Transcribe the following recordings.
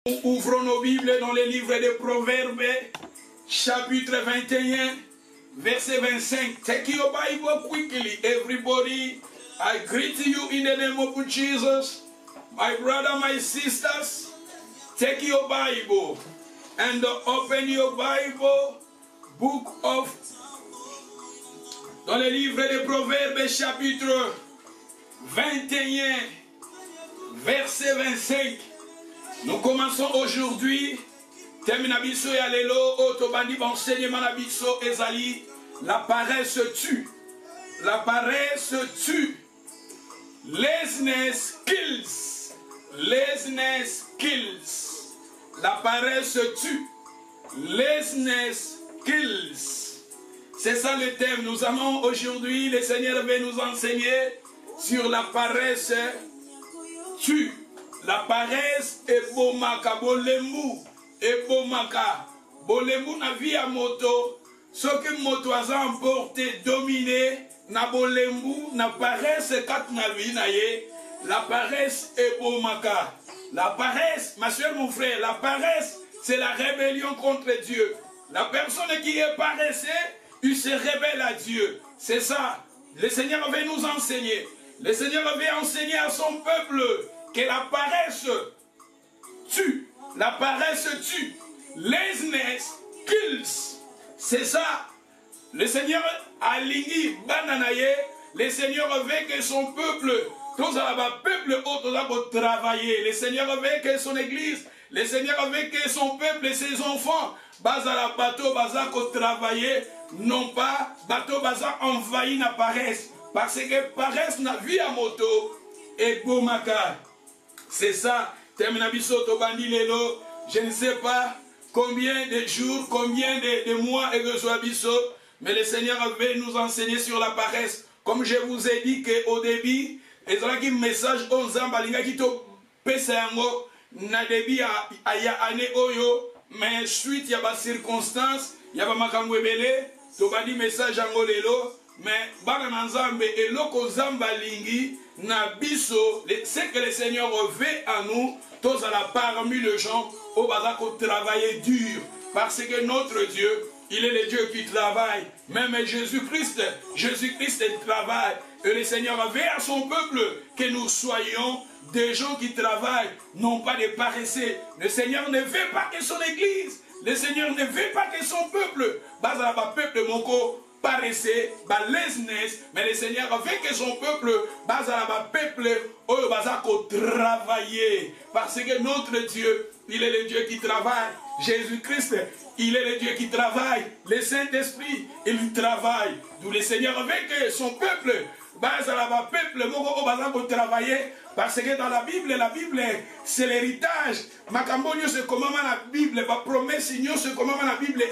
Ouvrons nos Bibles dans les livres des Proverbes, chapitre 21, verset 25. Take your Bible quickly, everybody. I greet you in the name of Jesus. My brother, my sisters, take your Bible and open your Bible, book of, dans le livre des Proverbes, chapitre 21, verset 25. Nous commençons aujourd'hui. Terminabiso et alelo, otobandi enseignement nabiso ezali. La paresse tue. La paresse tue. Laziness kills. Laziness kills. La paresse tue. Laziness kills. C'est ça le thème. Nous allons aujourd'hui, le Seigneur va nous enseigner sur la paresse tue. La paresse est bomaka, bolembu, et bomaka. Bolembu na vie à moto, ce que moto a emporté, dominé, na bolembu, na paresse, kat na vie na ye. La paresse est bomaka. La paresse, ma soeur, mon frère, la paresse, c'est la rébellion contre Dieu. La personne qui est paressée, il se rébelle à Dieu. C'est ça. Le Seigneur veut nous enseigner. Le Seigneur veut enseigner à son peuple que la paresse tue. La paresse tue. Laziness kills. C'est ça. Le Seigneur a ligné bananaye. Le Seigneur veut que son peuple, tous les peuples autres travailler. Le Seigneur veut que son église, le Seigneur veut que son peuple et ses enfants, bazala bateau, bazala travailler, non pas bateau, bazala envahi la paresse. Parce que paresse n'a vie à moto et bomaka. C'est ça. Terminabiso tobandi lelo. Je ne sais pas combien de jours, combien de mois et de mais le Seigneur veut nous enseigner sur la paresse. Comme je vous ai dit qu'au début, il y a un message aux Zambalinga qui te pèse un mot. Na début à ya année oyo, mais suite il y a des circonstances, il y a des makangwebele, tobandi message en lelo. Mais bana nanzambe et loko zambalingi na biso, ce que le Seigneur veut à nous, tous à la parmi les gens au bazako travailler dur, parce que notre Dieu, il est le Dieu qui travaille. Même Jésus-Christ travaille. Et le Seigneur veut à son peuple que nous soyons des gens qui travaillent, non pas des paresseux. Le Seigneur ne veut pas que son église, le Seigneur ne veut pas que son peuple, bazala peuple moko paresseux, laziness, mais le Seigneur veut que son peuple, bazala peuple, oyo bazako travailler, parce que notre Dieu, il est le Dieu qui travaille. Jésus-Christ, il est le Dieu qui travaille. Le Saint-Esprit, il travaille. D'où le Seigneur veut que son peuple, bazala peuple, moko bazako travailler, parce que dans la Bible, c'est l'héritage. Makambonio c'est comment la Bible, ma promesse, c'est comment la Bible,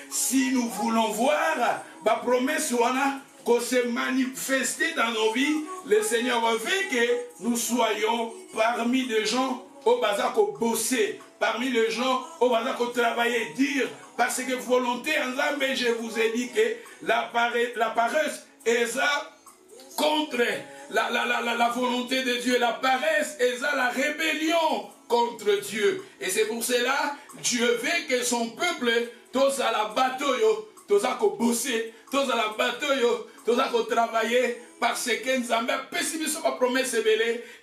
si nous voulons voir, ma promesse, qu'on se manifester dans nos vies, le Seigneur veut que nous soyons parmi les gens au bazar qu'on bosser, parmi les gens au bazar qu'on travailler, dire, parce que volonté en âme, je vous ai dit que la paresse est ça contre la volonté de Dieu, la paresse est ça la rébellion contre Dieu. Et c'est pour cela, Dieu veut que son peuple, tous à la bataille, tous à bosser, tous à la bataille, tous à travailler, parce que nous avons pessimiste la promesse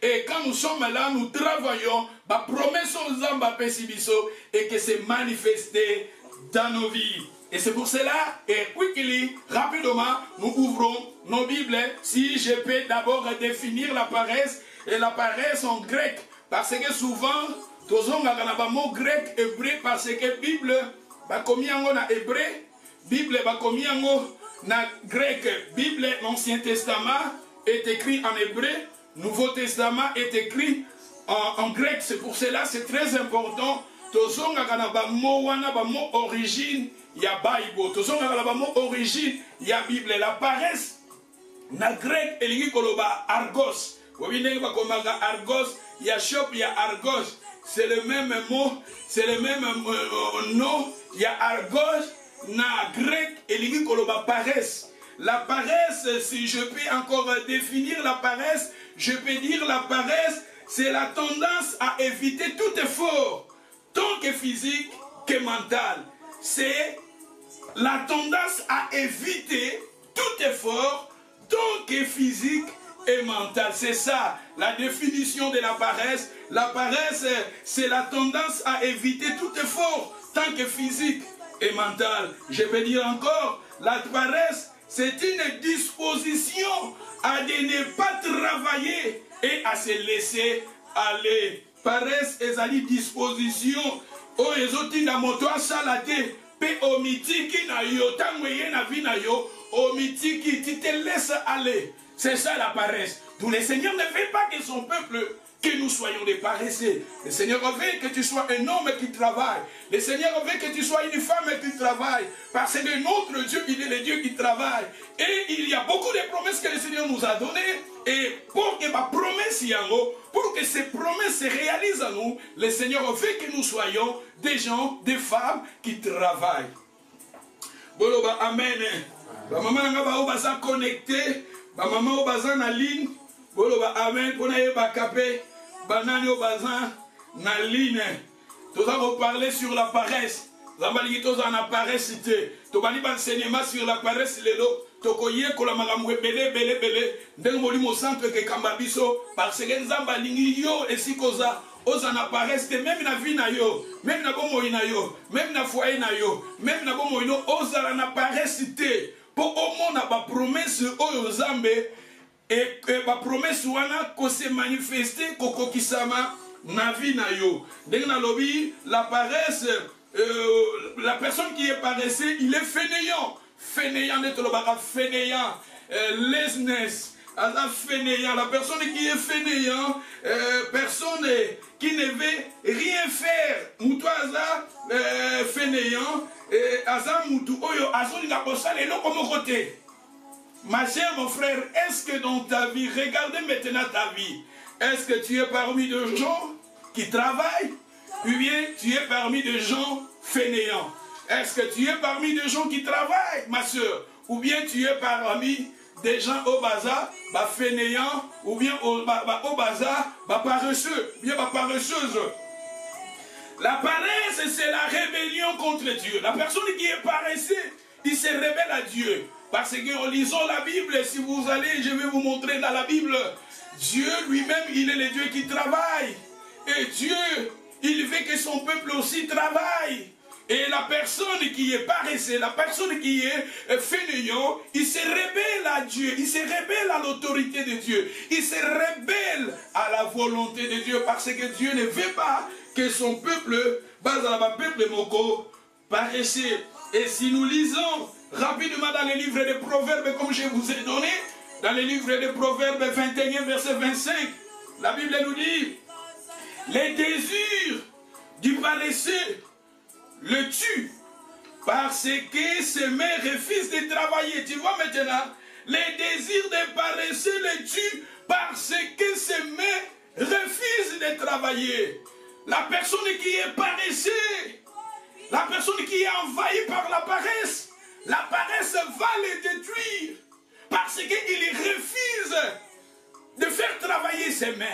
et quand nous sommes là, nous travaillons, la promesse nous avons pessimiste et que c'est manifesté dans nos vies. Et c'est pour cela, et quickly, rapidement, nous ouvrons nos Bibles. Si je peux d'abord définir la paresse, et la paresse en grec, parce que souvent, tous on a un mot grec, hébreu, parce que Bible, combien on a hébreu, Bible, combien on a grec, Bible, l'Ancien Testament est écrit en hébreu, Nouveau Testament est écrit en grec. C'est pour cela, c'est très important. Tous on a un mot origine. Il y a Bible, tout ça on a mot origine, il y a Bible, la paresse, na grec, et il y a argos. Vous voyez, argos, il y a shop, il y a argos. C'est le même mot, c'est le même nom, il y a argos, na grec, et il y a paresse. La paresse, si je peux encore définir la paresse, je peux dire la paresse, c'est la tendance à éviter tout effort, tant que physique que mental. C'est la tendance à éviter tout effort, tant que physique et mental. C'est ça, la définition de la paresse. La paresse, c'est la tendance à éviter tout effort, tant que physique et mental. Je peux dire encore, la paresse, c'est une disposition à ne pas travailler et à se laisser aller. Paresse est une disposition où les autres na moto asala te pe omitiki na yo tangoye na vie na yo omitiki tu te laisses aller. C'est ça la paresse. Donc le Seigneur ne veut pas que son peuple, que nous soyons des paresseux. Le Seigneur veut que tu sois un homme qui travaille. Le Seigneur veut que tu sois une femme qui travaille. Parce que notre Dieu, il est le Dieu qui travaille. Et il y a beaucoup de promesses que le Seigneur nous a données. Et pour que ma promesse y en haut, pour que ces promesses se réalisent en nous, le Seigneur veut que nous soyons des gens, des femmes qui travaillent. Bon, amen. Maman va connecter. Maman va na ligne. Boloba amen pour na yeba kapé banani au bazin na ligne. Nous allons parler sur la paresse. Zambali tous en paresse cité. To bani ban enseignement sur la paresse lelo. To koye ko la magamwe belé. Ndeng moli mo centre ke kambabiso parce que nzambali yo esikoza ozana paresse même na vie na yo, même na bomo ina yo, même na foyer na yo, même na bomo ino ozala na paresse cité. Pour au monde ba promesse oyo zambe. Et la promesse wana ko se manifester koko kisama na vie na yo. Dès na lobby la paresse, la personne qui est paresseux, il est fainéant. Fainéant de tolobaka fainéant, laziness, fainéant. La personne qui est fainéant, personne qui ne veut rien faire. Mutuaza fainéant, aza mutu oyo azolinga kosala eloko moko côté. Ma chère, mon frère, est-ce que dans ta vie, regardez maintenant ta vie, est-ce que tu es parmi des gens qui travaillent ou bien tu es parmi des gens fainéants? Est-ce que tu es parmi des gens qui travaillent, ma soeur, ou bien tu es parmi des gens au bazar, fainéants, ou bien au bazar, paresseux, ou bien paresseuse? La paresse, c'est la rébellion contre Dieu. La personne qui est paresseuse, il se rebelle à Dieu. Parce que en lisant la Bible, si vous allez, je vais vous montrer dans la Bible, Dieu lui-même, il est le Dieu qui travaille. Et Dieu, il veut que son peuple aussi travaille. Et la personne qui est paresseuse, la personne qui est fainéant, il se rebelle à Dieu, il se rebelle à l'autorité de Dieu, il se rebelle à la volonté de Dieu, parce que Dieu ne veut pas que son peuple, peuple moko, paresseux. Et si nous lisons rapidement dans les livres de Proverbes, comme je vous ai donné, dans les livres de Proverbes 21, verset 25, la Bible nous dit, les désirs du paresseux le tuent, parce que ses mains refusent de travailler. Tu vois maintenant, les désirs des paresseux le tuent, parce que ses mains refusent de travailler. La personne qui est paresseuse, la personne qui est envahie par la paresse va les détruire parce qu'il refuse de faire travailler ses mains.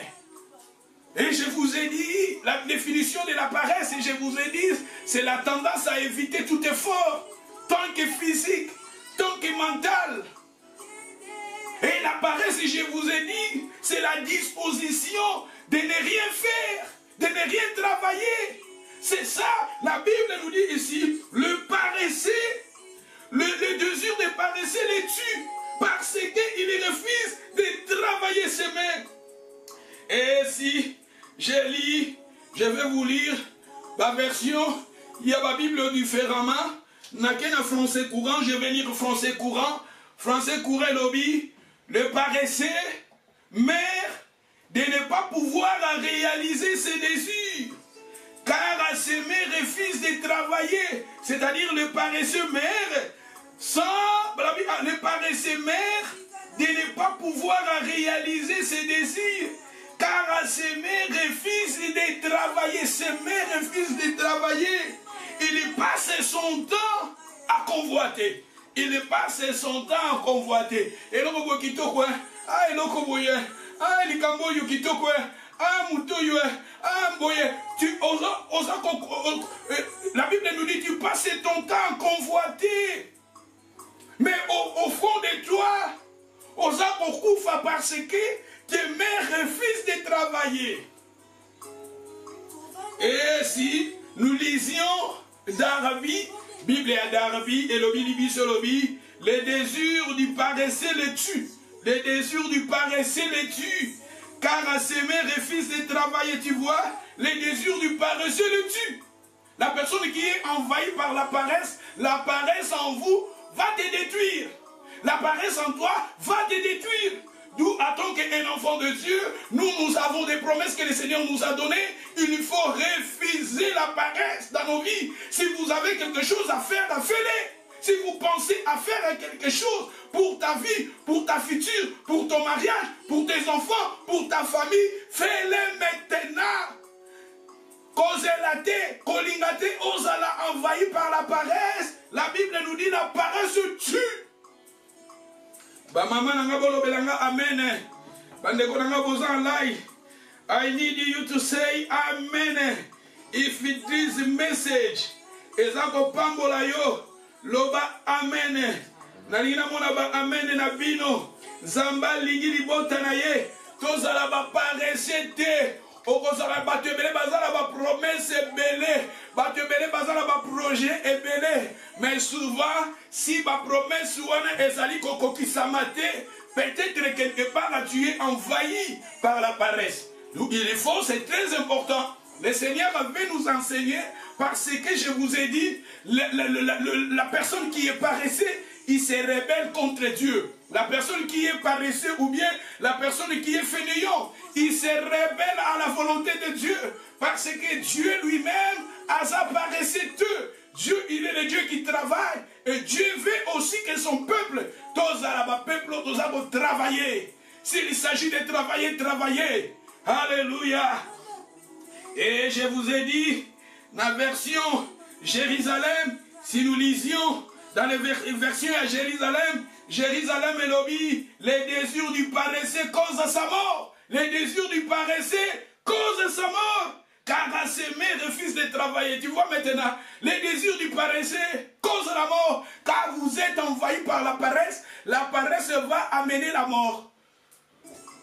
Et je vous ai dit, la définition de la paresse, et je vous ai dit, c'est la tendance à éviter tout effort, tant que physique, tant que mental. Et la paresse, je vous ai dit, c'est la disposition de ne rien faire, de ne rien travailler. C'est ça, la Bible nous dit ici, le paresseux, le désir de paresseux les tue, parce qu'il refuse de travailler ses mains. Et si je lis, je vais vous lire la version, il y a la Bible différemment, n'a qu'un français courant, je vais lire français courant lobby, le paresseux, mère, de ne pas pouvoir réaliser ses désirs. Car à ses mains refuse de travailler, c'est-à-dire le paresseux mère, le paresseux mère, de ne pas pouvoir réaliser ses désirs, car à ses mains refuse de travailler, ses mains refusent de travailler. Il passe son temps à convoiter. Il passe son temps à convoiter. Et l'on va quitter quoi? Ah, et l'on va quitter quoi? la Bible nous dit, tu passes ton temps à convoiter. Mais au fond de toi, osa kokufa parce que tes mères refusent de travailler. Et si nous lisions d'Arabie, Bible et d'Arabie, et lobby libi sur lobby, les désirs du paresseux les tuent. Les désirs du paresseux les tuent. Car ses mères refusent de travailler, tu vois. Les désirs du paresseux le tuent. La personne qui est envahie par la paresse en vous va te détruire. La paresse en toi va te détruire. D'où, en tant qu'un enfant de Dieu, nous avons des promesses que le Seigneur nous a données. Il faut refuser la paresse dans nos vies. Si vous avez quelque chose à faire, faites-le. Si vous pensez à faire quelque chose pour ta vie, pour ta future, pour ton mariage, pour tes enfants, pour ta famille, fais-le maintenant. Cause la terre, kolingate, osala envahi par la paresse. La Bible nous dit la paresse tue. Ba mama nanga bolo belanga amen. Bandeko nanga bozan lai. I need you to say amen. If it is a message, ezako pambola yo, loba amen. Nalina mona ba amen na bino. Zamba lingi libota na ye. Tozala ba paresse te. Okozala ba tebele bazala ba promesse belé. Ba tebele bazala ba projet belé. Mais souvent, si ma promesse wana ezali kokokisamate, peut-être quelque part là tu es envahi par la paresse. Donc il faut, c'est très important. Le Seigneur avait nous enseigner parce que je vous ai dit, la personne qui est paressée, il se rebelle contre Dieu. La personne qui est paresseux ou bien la personne qui est fainéant, il se rebelle à la volonté de Dieu. Parce que Dieu lui-même a sa paresseux. Dieu, il est le Dieu qui travaille. Et Dieu veut aussi que son peuple, doit travailler. S'il s'agit de travailler, travailler. Alléluia. Et je vous ai dit, dans la version Jérusalem, si nous lisions dans les versions à Jérusalem, Jérusalem et lobby, les désirs du paresseux causent sa mort. Les désirs du paresseux causent sa mort. Car ses mères refusent de travailler. Tu vois maintenant, les désirs du paresseux causent la mort. Car vous êtes envahi par la paresse va amener la mort.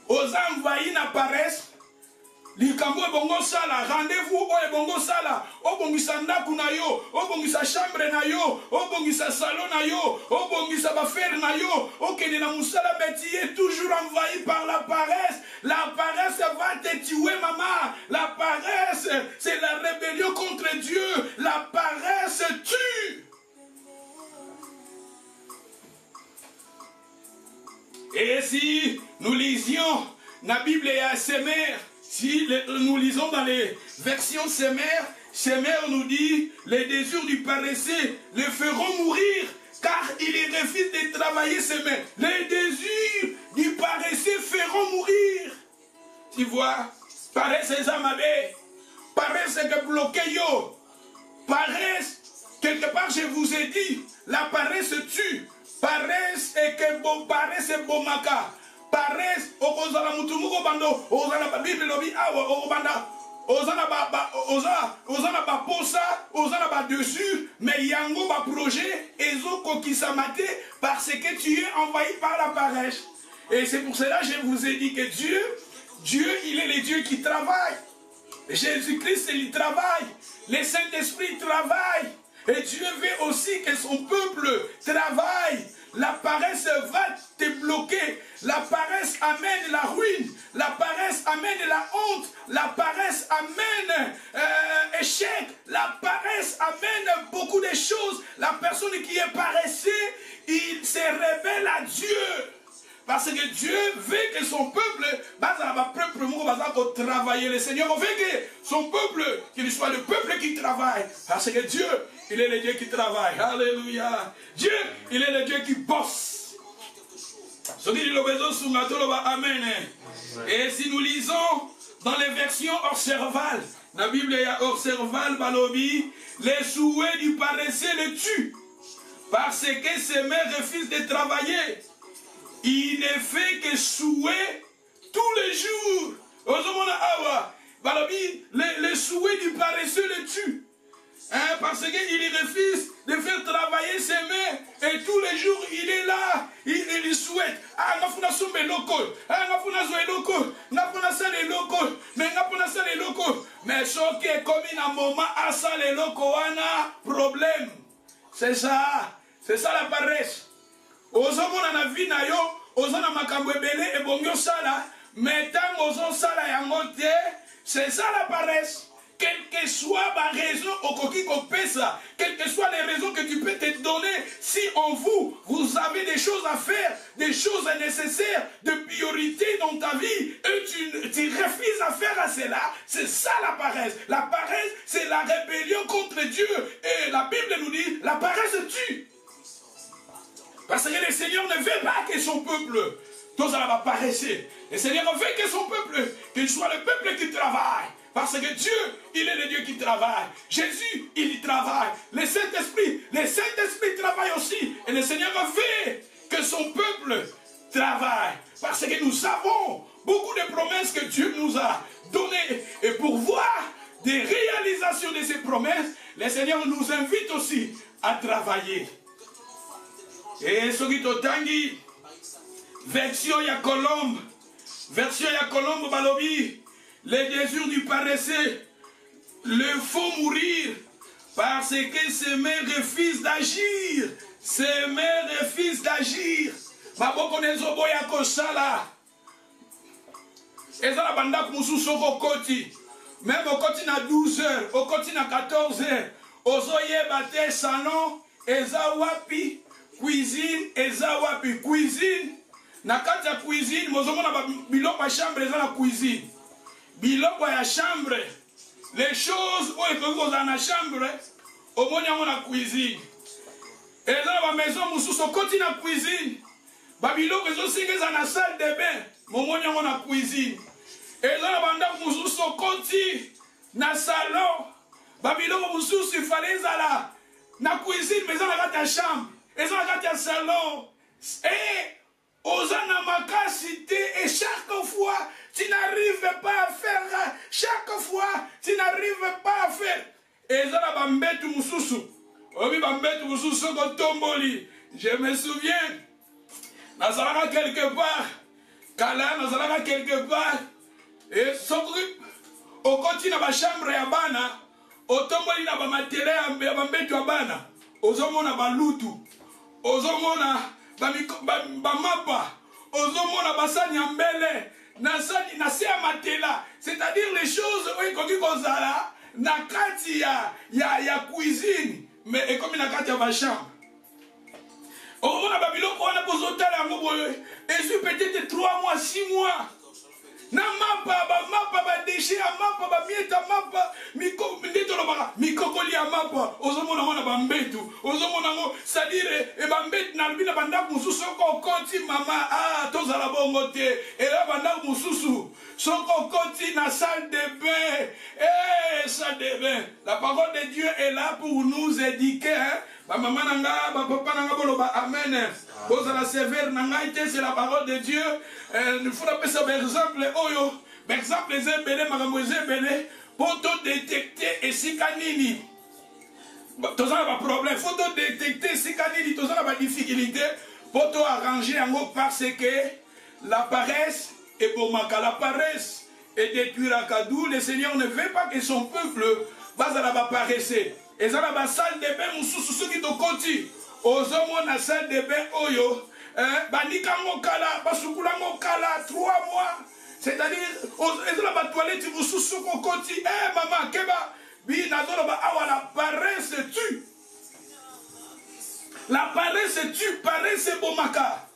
Aux envahis la paresse, likambo ebongo sala, rendez-vous o ebongo sala, obongisa ndaku na yo, obongisa chambre na yo, obongisa salon na yo, obongisa bafer na yo, okende na musala métier, toujours envahi par la paresse. La paresse va te tuer, maman. La paresse, c'est la rébellion contre Dieu. La paresse tue. Et si nous lisions la Bible et à ses mères, si nous lisons dans les versions Sémère nous dit, les désirs du paresseux le feront mourir, car il refuse de travailler ses mains. Les désirs du paresseux feront mourir. Tu vois, paresse les amabés, paresse que bloqué yo, paresse, quelque part je vous ai dit, la paresse tue, paresse et que bon paresse et bon maka. Paresse, ozala mutumuko bando, ozala ba Bible lobi awa, obanda, ozala ba posa, ozala ba dessus, mais yango ba projet, ezo kokisamate, parce que tu es envahi par la paresse. Et c'est pour cela que je vous ai dit que Dieu, il est le Dieu qui travaille. Jésus-Christ, il travaille. Le Saint-Esprit travaille. Et Dieu veut aussi que son peuple travaille. La paresse va te bloquer. La paresse amène la ruine. La paresse amène la honte. La paresse amène échec. La paresse amène beaucoup de choses. La personne qui est paresseuse, il se révèle à Dieu. Parce que Dieu veut que son peuple, travailler. Le Seigneur veut que son peuple, qu'il soit le peuple qui travaille. Parce que Dieu, il est le Dieu qui travaille. Alléluia. Dieu, il est le Dieu qui bosse. Amen. Et si nous lisons dans les versions observales, la Bible est observale, balobi, les souhaits du paresseux le tuent. Parce que ses mères refusent de travailler. Il ne fait que souhaiter tous les jours Les souhaits du paresseux le tuent. Hein, parce qu'il refuse de faire travailler ses mains. Et tous les jours, il est là. Il souhaite. Ah, ngafuna sombe loko. Ah, ngafuna zoe loko. Ngafuna sale loko. Mais ngafuna sale loko. Mais ce qui est comme un moment à sale loko, wana problème. C'est ça. C'est ça la paresse. Ozomona na vie na yo, ozona makambo ebele et bongyo sala. Mais tant ozo sala yango te, c'est ça la paresse. Quelle que soit ma raison, quelles que soient les raisons que tu peux te donner, si en vous, vous avez des choses à faire, des choses nécessaires, de priorité dans ta vie, et tu refuses à faire à cela, c'est ça la paresse. La paresse, c'est la rébellion contre Dieu. Et la Bible nous dit, la paresse tue. Parce que le Seigneur ne veut pas que son peuple, tous ça va paresser. Le Seigneur veut que son peuple, qu'il soit le peuple qui travaille. Parce que Dieu, il est le Dieu qui travaille. Jésus, il y travaille. Le Saint-Esprit travaille aussi. Et le Seigneur veut que son peuple travaille. Parce que nous avons beaucoup de promesses que Dieu nous a données. Et pour voir des réalisations de ces promesses, le Seigneur nous invite aussi à travailler. Et ce qui est tangi, version ya Colombe, Balobi. Les désirs du paresseux le font mourir parce que ses mains refusent d'agir. Ses mains refusent d'agir. Maboko nezobo ya kosala. Eza la banda kumusu soko koti. Même au koti na 12 heures, au koti na 14 heures. Ozo yeba te salon, eza wapi, cuisine, eza wapi, cuisine. Na kati ya cuisine, mozomo na biloko ya chambre eza na cuisine. Biloko ya chambre, les choses où ils sont dans la chambre, au moins il y a la cuisine. Et dans la maison, nous sommes côté de la cuisine. Biloko ils sont aussi dans la salle de bain, au moins il y a la cuisine. Et dans la bande, nous sommes côté de la salon. Biloko nous sommes il fallait dans la cuisine, mais dans la chambre, et dans la salon. Et aux anamakasité, et chaque fois, tu n'arrives pas à faire. Chaque fois, tu n'arrives pas à faire. Et ça, bambetu mususu. Obi bambetu mususu kotomboli. Je me souviens. Nazalaka quelque part. Kala, nazalaka quelque part. Et sokri. Au continue na chambre ya bana. Otomboli na bamatele ya bambetu ya bana. Ozomona balutu. Ozomona bamapa. Ozomona basani ya mbele. C'est-à-dire les choses na kati ya cuisine, mais comme na kati ya ma chambre. On a babiloko on a kozotala yango boye. Et c'est peut-être 3 mois, 6 mois. Na mapa ba déchet ya mapa ba mieta mapa mikokoli ya mapa ozomona mona bambetu ozomona ngo c'est-à-dire e bambetu na bina banda mususu ko konti mama tozala bongo te et là banda mususu soko konti na salle de bain salle de bain. La parole de Dieu est là pour nous éduquer hein. Maman nanga papa nanga boloba amen. Ozala sévère nanga c'est la parole de Dieu. Il faut appeler ça par exemple oyo. Par exemple les embelés magamboise embelés pour te détecter et si kanini. Tous a pas problème. Faut te détecter si kanini. Tous a pas difficulté pour te arranger en gros parce que la paresse est bomaka. La paresse est détruire à Kadou. Le Seigneur ne veut pas que son peuple va à la paresser. Et ça la salle de bain mususu ceux qui te continue. Ozomo na salle de bain oyo. Bandika ngokala, basukula ngokala 3 mois. C'est-à-dire, ils ont la toilette, vous sous qu'on continue. Maman, keba, la paresse tue. La paresse tue, paresse bomaka.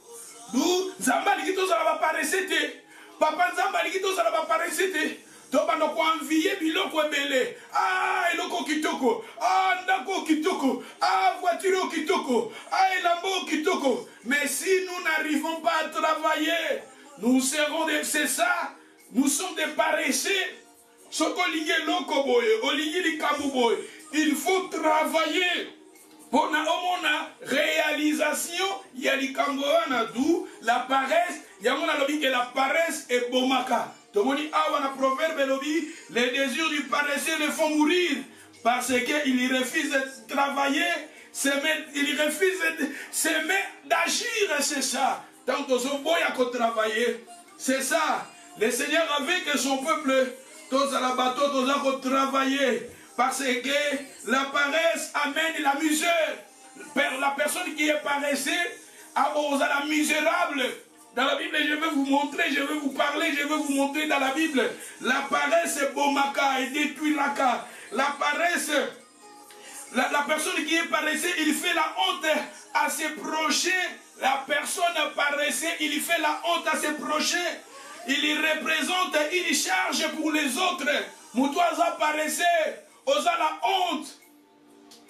Nous, Zambali qui tous la paresse te. Papa Zambali qui tous la paresse te. Tobano ko envier biloko ebele. Eloko kitoko. Ndako kitoko. Voiture kitoko. Elambo kitoko. Mais si nous n'arrivons pas à travailler, nous serons des... C'est ça. Nous sommes des paresseux. Il faut travailler. Pour la réalisation, il y a la paresse. Il y a la paresse et bomaka. Tomoni awa na proverbe lobby, les désirs du paresseux le font mourir parce qu'il refuse de travailler, il refuse d'agir, c'est ça. Tant que son boy a travailler, c'est ça. Le Seigneur avait que son peuple, tous à la bateau, tous à travailler, parce que la paresse amène la misère. La personne qui est paresseuse, à la misérable. Dans la Bible, je vais vous montrer, je vais vous parler, je vais vous montrer dans la Bible. La paresse est bomaka et détruit l'aka. La paresse, la personne qui est paresseuse, il fait la honte à ses prochains. La personne paresseuse, il fait la honte à ses prochains. Il représente une charge pour les autres. Moutouaza paresseux, osa la honte.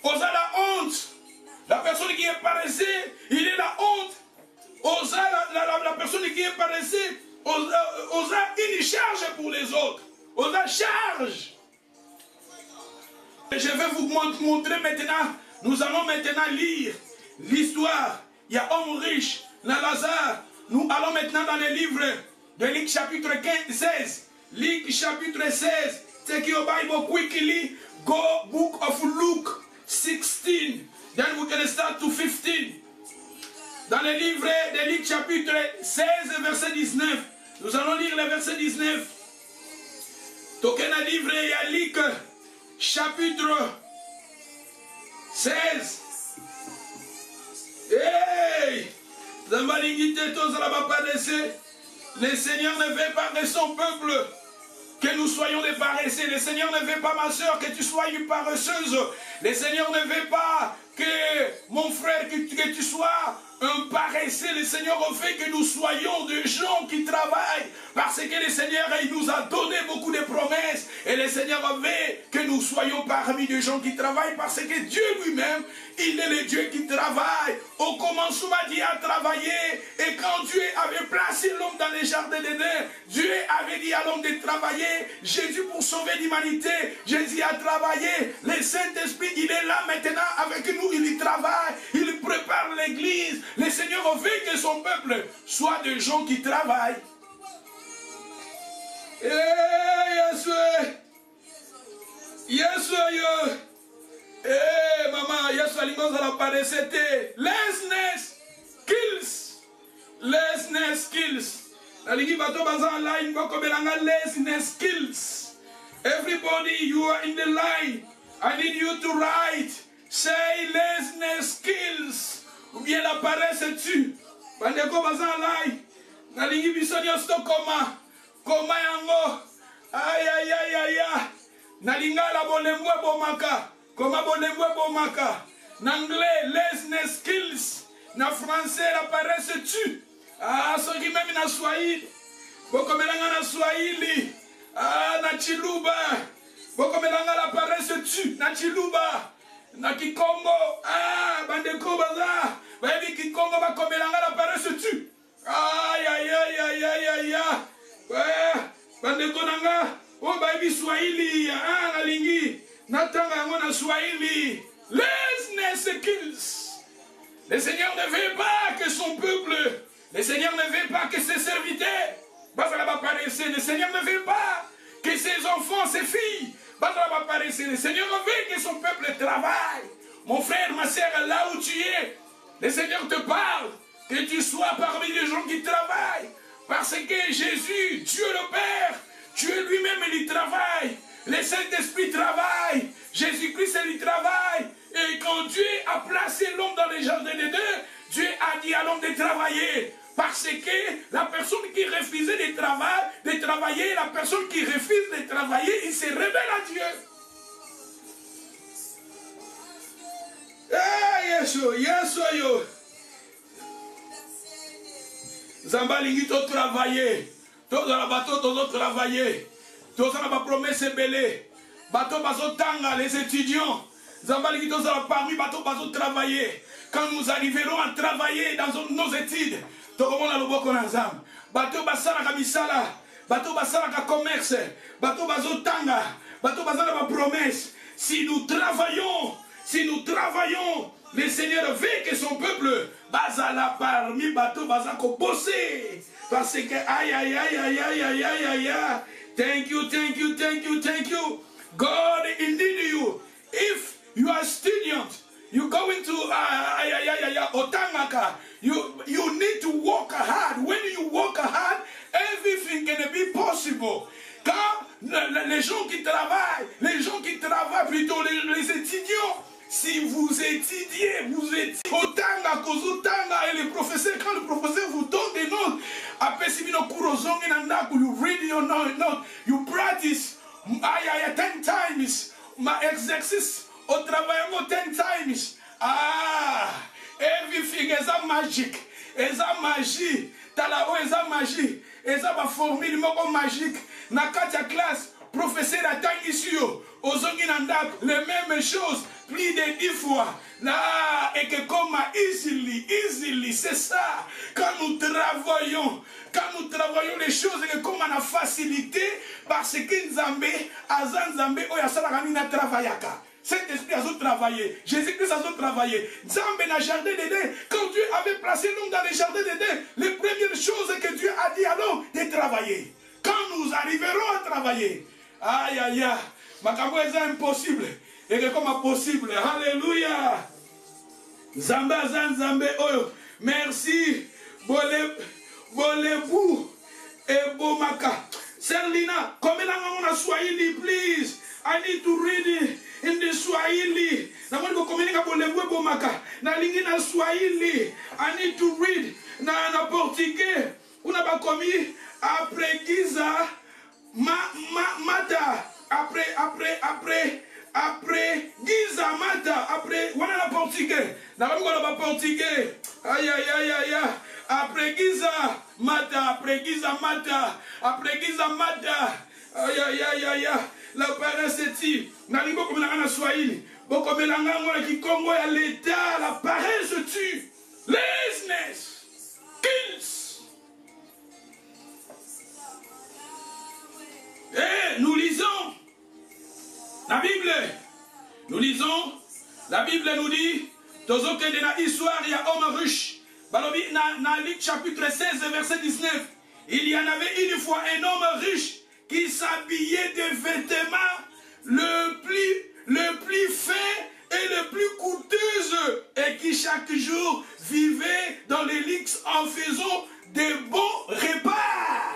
Osa la honte. La personne qui est paresseuse, il est la honte. Osa la personne qui est paresseuse, osa une charge pour les autres. Osa charge. Je vais vous montrer maintenant. Nous allons maintenant lire l'histoire. Il y a homme riche, dans Lazare. Nous allons maintenant dans les livres de Luc chapitre 16. Luc chapitre 16. Take your Bible quickly. Go book of Luke 16. Then we can start to 15. Dans le livre de Luc chapitre 16, verset 19. Nous allons lire le verset 19. Tokena livre ya Luc chapitre 16. Hey! Le Seigneur ne veut pas de son peuple que nous soyons des paresseux. Le Seigneur ne veut pas, ma soeur, que tu sois une paresseuse. Le Seigneur ne veut pas que, mon frère, que tu sois un paresseux. Le Seigneur veut que nous soyons des gens qui travaillent. Parce que le Seigneur, il nous a donné beaucoup de promesses. Et le Seigneur veut que nous soyons parmi des gens qui travaillent. Parce que Dieu lui-même, il est le Dieu qui travaille. Au commencement, Dieu a travaillé. Et quand Dieu avait placé l'homme dans les jardins d'Éden, Dieu avait dit à l'homme de travailler. Jésus, pour sauver l'humanité, Jésus a travaillé. Le Saint-Esprit, il est là maintenant avec nous. Il y travaille. Il prépare l'église. Le Seigneur veut que son peuple soit des gens qui travaillent. Yes, yes, maman, yes, aliments à la paresse, c'était laziness kills. Laziness kills. La ligi bato bazan line bako belanga laziness kills. Everybody, you are in the line. I need you to write. Say laziness kills. Ou bien la paresse tue. Bandeko bazan line. Na ligi bisonyo sto koma. Koma yango. Aïe aïe aïe aïe aïe. Nalinga la bolemwe bomaka. Koma bolemwe bomaka. N'anglais, laziness kills. Na français, la paresse tue. Ah, ceux qui même na Swahili. Boko melanga na Swahili. Ah, na Chiluba. Boko melanga la paresse tue. Na Chiluba. Na Kikongo. Ah, bandeko baza. Baby Kikongo bako melanga la paresse tue. Aïe aïe aïe aïe aïe aïe aïe. Bandeko nanga. Oh, baby Swahili. Ah, na lingi. Natanga yango na Swahili. Laziness kills. Le Seigneur ne veut pas que son peuple, le Seigneur ne veut pas que ses serviteurs, le Seigneur ne veut pas que ses enfants, ses filles, le Seigneur veut que son peuple travaille. Mon frère, ma soeur, là où tu es, le Seigneur te parle, que tu sois parmi les gens qui travaillent. Parce que Jésus, Dieu le Père, Dieu lui-même, il travaille. Le Saint-Esprit travaille. Jésus-Christ, il travaille. Et quand Dieu a placé l'homme dans les jardins d'Éden, Dieu a dit à l'homme de travailler. Parce que la personne qui refusait de travailler, la personne qui refuse de travailler, il se révèle à Dieu. Eh, yes, yo. Zamba lingi to travailler. Tous dans la bateau, tous travailler. Tous dans la promesse belée. Bateau bazo tanga, les étudiants. Zamba lingi tous parmi bateau bazo travailler. Quand nous arriverons à travailler dans nos études, tokomona loboko na nzambe. Bateau basala ka misala, bateau basala ka commerce, bateau bazo tanga, bateau basala ba promesse. Si nous travaillons, Le Seigneur veut que son peuple bazala parmi bateau bazako bosser. Parce que aïe aïe aïe aïe aïe aïe aïe aïe aïe. Thank you, thank you, thank you, thank you. God indeed you. If you are student, you going to Otangaka. You need to work hard. When you work hard, everything can be possible. Quand les gens qui travaillent plutôt les étudiants, si vous étudiez, Otanga, Kozotanga, et les professeurs, quand le professeur vous donne des notes, après si you read your note, you practice 10 times, my exercice, au travail 10 times. Everything is a magic, is a magie, talao is a magie, is a formule magique, na katia classe, professeur attend ici, aux les mêmes choses, plus de 10 fois. Là, et que comme easily, c'est ça. Quand nous travaillons les choses, et que comme on a facilité, parce que Nzambe, Azan Oyasalarani n'a travaillé. Saint-Esprit a travaillé. Jésus-Christ a travaillé. Nzambe dans le jardin d'Éden. Quand Dieu avait placé l'homme dans le jardin d'Éden, les premières choses que Dieu a dit à l'homme, de travailler. Quand nous arriverons à travailler, aïe aïe aïe, Makambo est impossible. Et que comme possible. Alléluia. Zamba Zambe Oyo. Merci. Bolebou et Bomaka. Serlina, comme on a Swahili, please. I need to read it in the Swahili. Na mwani komunika Bolebou et Bomaka. Na lingi na Swahili. I need to read na portugais. Una ba komi après Giza Mata. Après Giza Mata, après, on a la portugais. N'a portugais. Aïe aïe aïe aïe. Après Giza Mata, après Giza Mata, après Giza Mata. Aïe aïe aïe aïe. La paresse est-il. N'a pas comme la Swahili. Beaucoup de langues qui Congo à l'état, la paresse tue. Laziness kills. Et nous lisons la Bible. Nous lisons, la Bible nous dit, dans une histoire, il y a un homme riche. Dans Luc chapitre 16, verset 19, il y en avait une fois un homme riche qui s'habillait de vêtements le plus fin et le plus coûteux et qui chaque jour vivait dans les luxes en faisant de bons repas.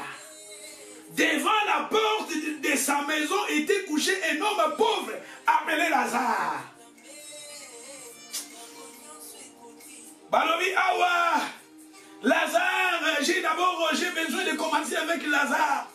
Devant la porte de sa maison était couché un homme pauvre appelé Lazare. Balobi Awa, Lazare, j'ai besoin de commencer avec Lazare.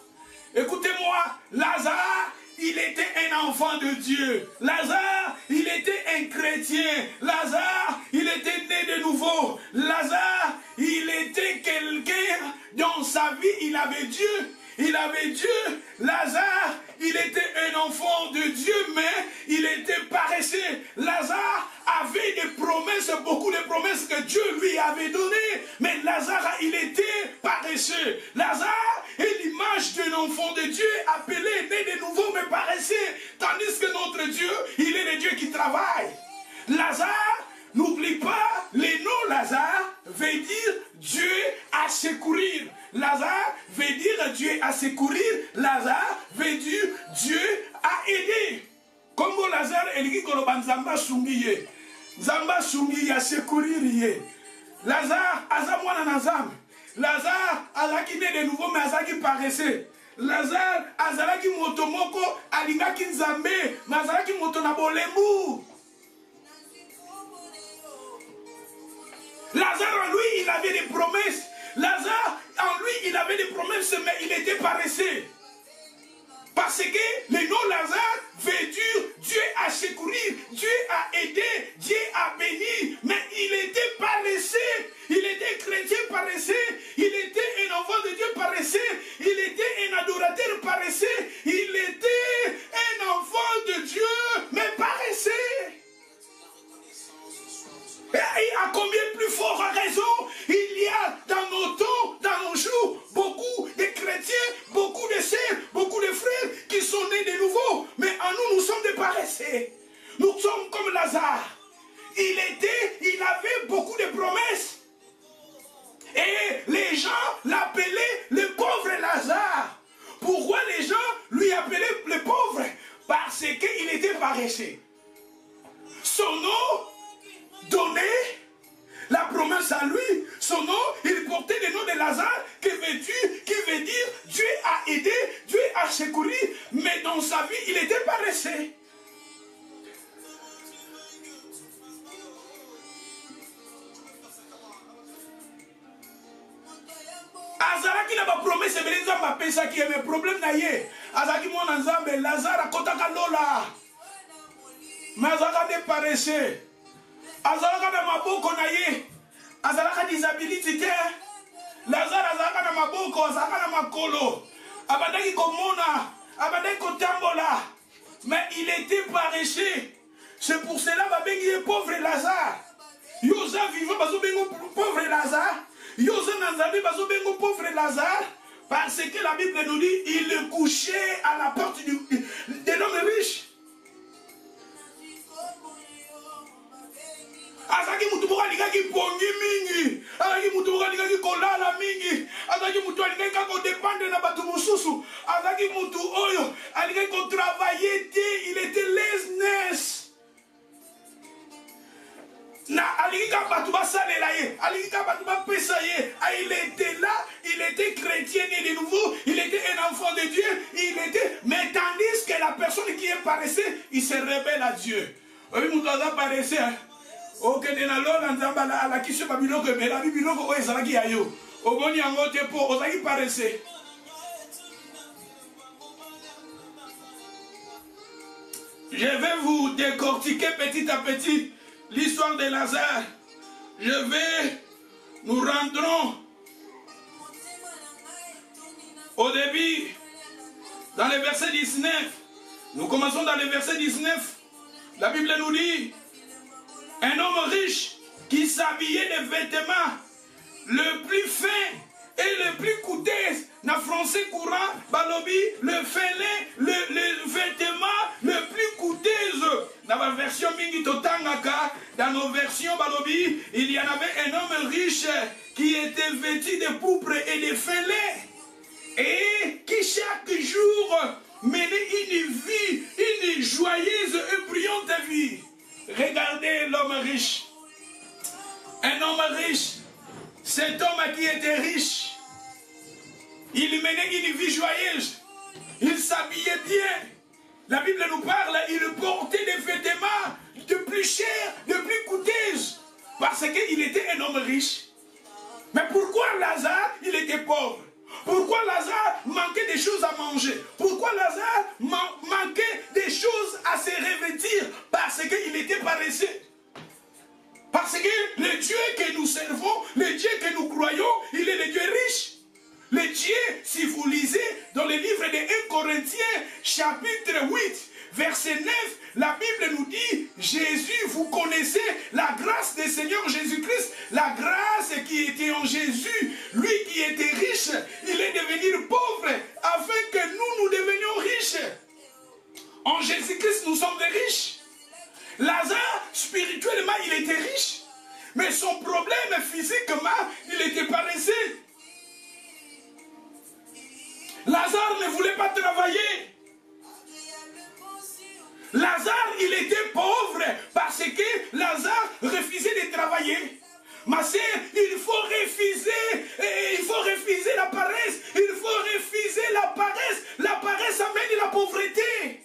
Écoutez-moi, Lazare, il était un enfant de Dieu. Lazare, il était un chrétien. Lazare, il était né de nouveau. Lazare, il était quelqu'un dans sa vie, il avait Dieu. Il avait Dieu. Lazare, il était un enfant de Dieu, mais il était paresseux. Lazare avait des promesses, beaucoup de promesses que Dieu lui avait données. Mais Lazare, il était paresseux. Lazare est l'image d'un enfant de Dieu appelé, né de nouveau, mais paresseux. Tandis que notre Dieu, il est le Dieu qui travaille. Lazare, n'oublie pas, le nom Lazare veut dire Dieu à secourir. Lazare veut dire Dieu à secourir. Lazare veut dire Dieu à aider. Comme Lazare, il dit que Zamba Sungiye. Zamba Sungiye à secourir. Lazare, Azamwana Nazam. Lazare, Azaki né de nouveau, mais Azaki paresseux. Lazare, Azalaki Motomoko, Alingaki Nzambe, mais Azalaki Motonabolembu. Lazare, en lui, il avait des promesses. Lazare, en lui, il avait des promesses, mais il était paresseux. Parce que le nom Lazare veut dire Dieu a secouru, Dieu a aidé, Dieu a béni, mais il était paresseux. Il était chrétien paresseux, il était un enfant de Dieu paresseux, il était un adorateur paresseux, il était un enfant de Dieu, mais paresseux. Et à combien plus forte raison il y a dans nos temps, dans nos jours, beaucoup de chrétiens, beaucoup de sœurs, beaucoup de frères qui sont nés de nouveau. Mais en nous, nous sommes des paresseux. Nous sommes comme Lazare. Il était aidé, Dieu a secouru, mais dans sa vie, il était paresseux. Azalaki na ba promesse ebele nzambe apesaki ye, mais problème na ye azalaki mwana nzambe Lazare akotaka lola, mais azalaka nde paresseux, azalaka na maboko na ye, azalaka disabilité te. Lazare azalaka na maboko, azalaka na makolo, abandaki komona, abandaki kotambola, mais il était paresseux. C'est pour cela babengi ye pauvre Lazare. Yoza vivant bazo bengo pauvre Lazare. Yoza Nanzabi bazo bengo pauvre Lazare. Parce que la Bible nous dit il couchait à la porte de l'homme riche. Azaki mutu boka likaki pongi mingi, azaki mutu boka likaki kolala mingi, azaki mutu alikaki kako dépendre na batu mususu, azaki mutu oyo alikaki ko travailler te, il était laziness. Na alikika batu basalela ye, alikika batu bapesa ye, il était là, il était chrétien né de nouveau, il était un enfant de Dieu, il était, mais tandis que la personne qui est paresseux, il se rebelle à Dieu. Oui, mutu aza paresseux. Ok, na lola nzamba la ala kisho babiloko ebela bibiloko oyo ezalaki ya yo. Oboni yango te po ozalaki paresseux. Je vais vous décortiquer petit à petit l'histoire de Lazare. Nous rentrons au début dans le verset 19. Nous commençons dans le verset 19. La Bible nous dit: un homme riche qui s'habillait de vêtements le plus fin et le plus coûteux, dans français courant, balobi, le félin, le vêtement le plus coûteux. Dans la version mingi totangaka, dans nos versions balobi, il y en avait un homme riche qui était vêtu de pourpre et de félin et qui chaque jour menait une vie, une joyeuse et brillante vie. Regardez l'homme riche. Un homme riche. Cet homme qui était riche, il menait une vie joyeuse. Il s'habillait bien. La Bible nous parle, il portait des vêtements de plus chers, de plus coûteux. Parce qu'il était un homme riche. Mais pourquoi Lazare, il était pauvre? Pourquoi Lazare manquait des choses à manger? Pourquoi Lazare manquait des choses à se revêtir? Parce qu'il était paresseux. Parce que le Dieu que nous servons, le Dieu que nous croyons, il est le Dieu riche. Le Dieu, si vous lisez dans le livre de 1 Corinthiens, chapitre 8, verset 9, la Bible nous dit: Jésus, vous connaissez la grâce du Seigneur Jésus-Christ, la grâce qui était en Jésus, lui qui était riche, il est devenu pauvre afin que nous devenions riches. En Jésus-Christ, nous sommes des riches. Lazare, spirituellement, il était riche, mais son problème physiquement, il était paresseux. Lazare ne voulait pas travailler. Lazare, il était pauvre parce que Lazare refusait de travailler. Ma sœur, il faut refuser la paresse. Il faut refuser la paresse. La paresse amène la pauvreté.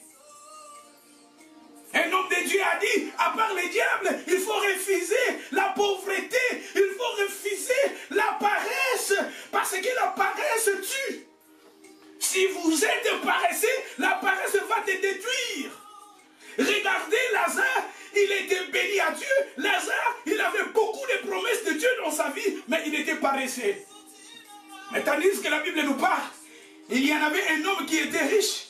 Un homme de Dieu a dit, à part le diable, il faut refuser la pauvreté. Il faut refuser la paresse. Parce que la paresse tue. Si vous êtes paresseux, la paresse va te détruire. Regardez Lazare, il était béni à Dieu. Lazare, il avait beaucoup de promesses de Dieu dans sa vie, mais il était paresseux. Mais tandis que la Bible nous parle, il y en avait un homme qui était riche.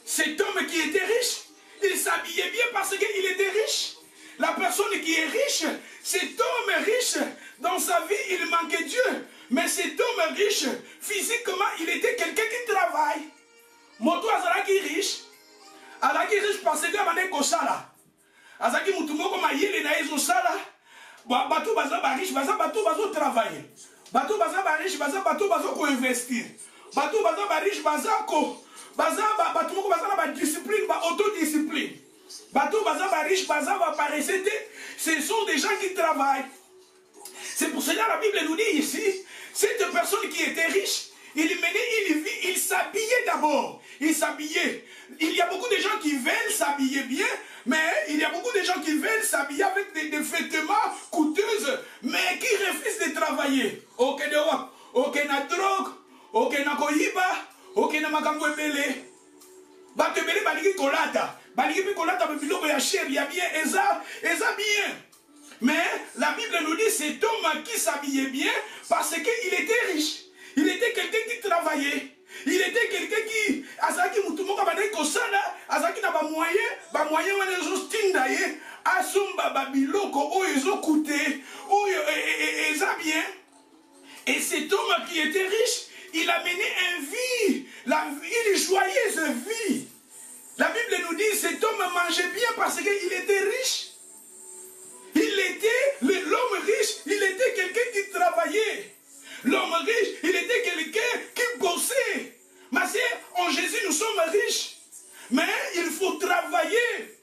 Cet homme qui était riche, il s'habillait bien parce qu'il était riche. La personne qui est riche, cet homme riche, dans sa vie, il manquait Dieu. Mais cet homme riche, physiquement, il était quelqu'un qui travaille. Moto azalaki riche. Azalaki riche parce que abandé kosala. Azalaki mutu moko mayele na ezo sala. Bato baza ba riche, baza bato bazo travailler. Bato baza ba riche, baza bato bazo ko investir. Bato baza ba riche, baza ko baza bato moko baza na ba discipline, ba autodiscipline. Bato baza ba riche, baza ba paresseux. Ce sont des gens qui travaillent. C'est pour cela que la Bible nous dit ici, cette personne qui était riche, il menait une vie, il s'habillait d'abord. Il s'habillait. Il y a beaucoup de gens qui veulent s'habiller bien, mais il y a beaucoup de gens qui veulent s'habiller avec des vêtements coûteuses, mais qui refusent de travailler. Ok, ok, na drogue, ok, na koyiba, ok, na makambo ebele. Bato ebele baliki kolata. Baliki pe kolata pe biloko ya cher, ya bien, eza bien. Mais la Bible nous dit cet homme qui s'habillait bien parce qu'il était riche. Il était quelqu'un qui travaillait. Il était quelqu'un qui, azaki mutumoka badai kosana, azaki na ba moyen wana ezo stinda ye, asumba ba biloko o ezo coûter, o eza bien. Et cet homme qui était riche, il a mené une joyeuse vie. La Bible nous dit cet homme mangeait bien parce qu'il était riche. Il était, l'homme riche, il était quelqu'un qui travaillait. L'homme riche, il était quelqu'un qui bossait. Ma sœur, en Jésus, nous sommes riches. Mais il faut travailler.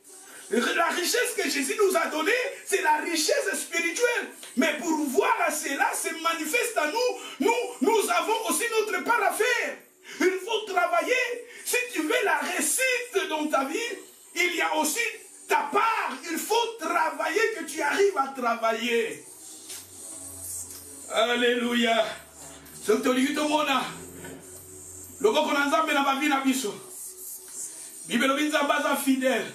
La richesse que Jésus nous a donnée, c'est la richesse spirituelle. Mais pour voir cela se manifeste à nous avons aussi notre part à faire. Il faut travailler. Si tu veux la réussite dans ta vie, il y a aussi ta part. Il faut travailler, que tu arrives à travailler. Alléluia. Ce que tu dis, tout le monde. Le gars qu'on a nzambe na bavi na biso. Bible nous dit nzambe fidèle.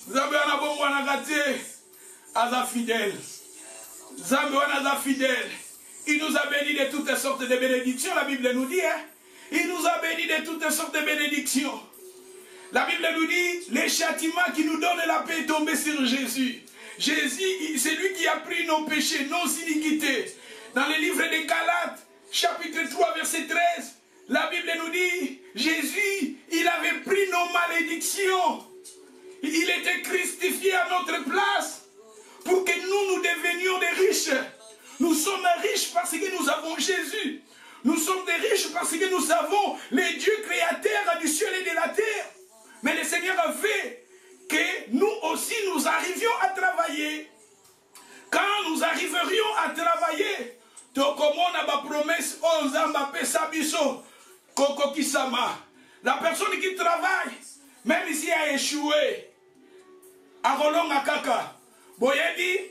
Nzambe wana bongo wana gâté. Aza fidèle. Nzambe wana aza fidèle. Il nous a bénis de toutes sortes de bénédictions. La Bible nous dit, hein? Il nous a bénis de toutes sortes de bénédictions. La Bible nous dit, les châtiments qui nous donnent la paix est tombé sur Jésus. Jésus, c'est lui qui a pris nos péchés, nos iniquités. Dans le livre des Galates, chapitre 3, verset 13, la Bible nous dit, Jésus, il avait pris nos malédictions. Il était crucifié à notre place pour que nous devenions des riches. Nous sommes riches parce que nous avons Jésus. Nous sommes des riches parce que nous avons les dieux créateurs du ciel et de la terre. Mais le Seigneur a fait que nous aussi nous arrivions à travailler. Quand nous arriverions à travailler, promesse la personne qui travaille, même si elle a échoué, à Rolonga Kaka, Boyebi,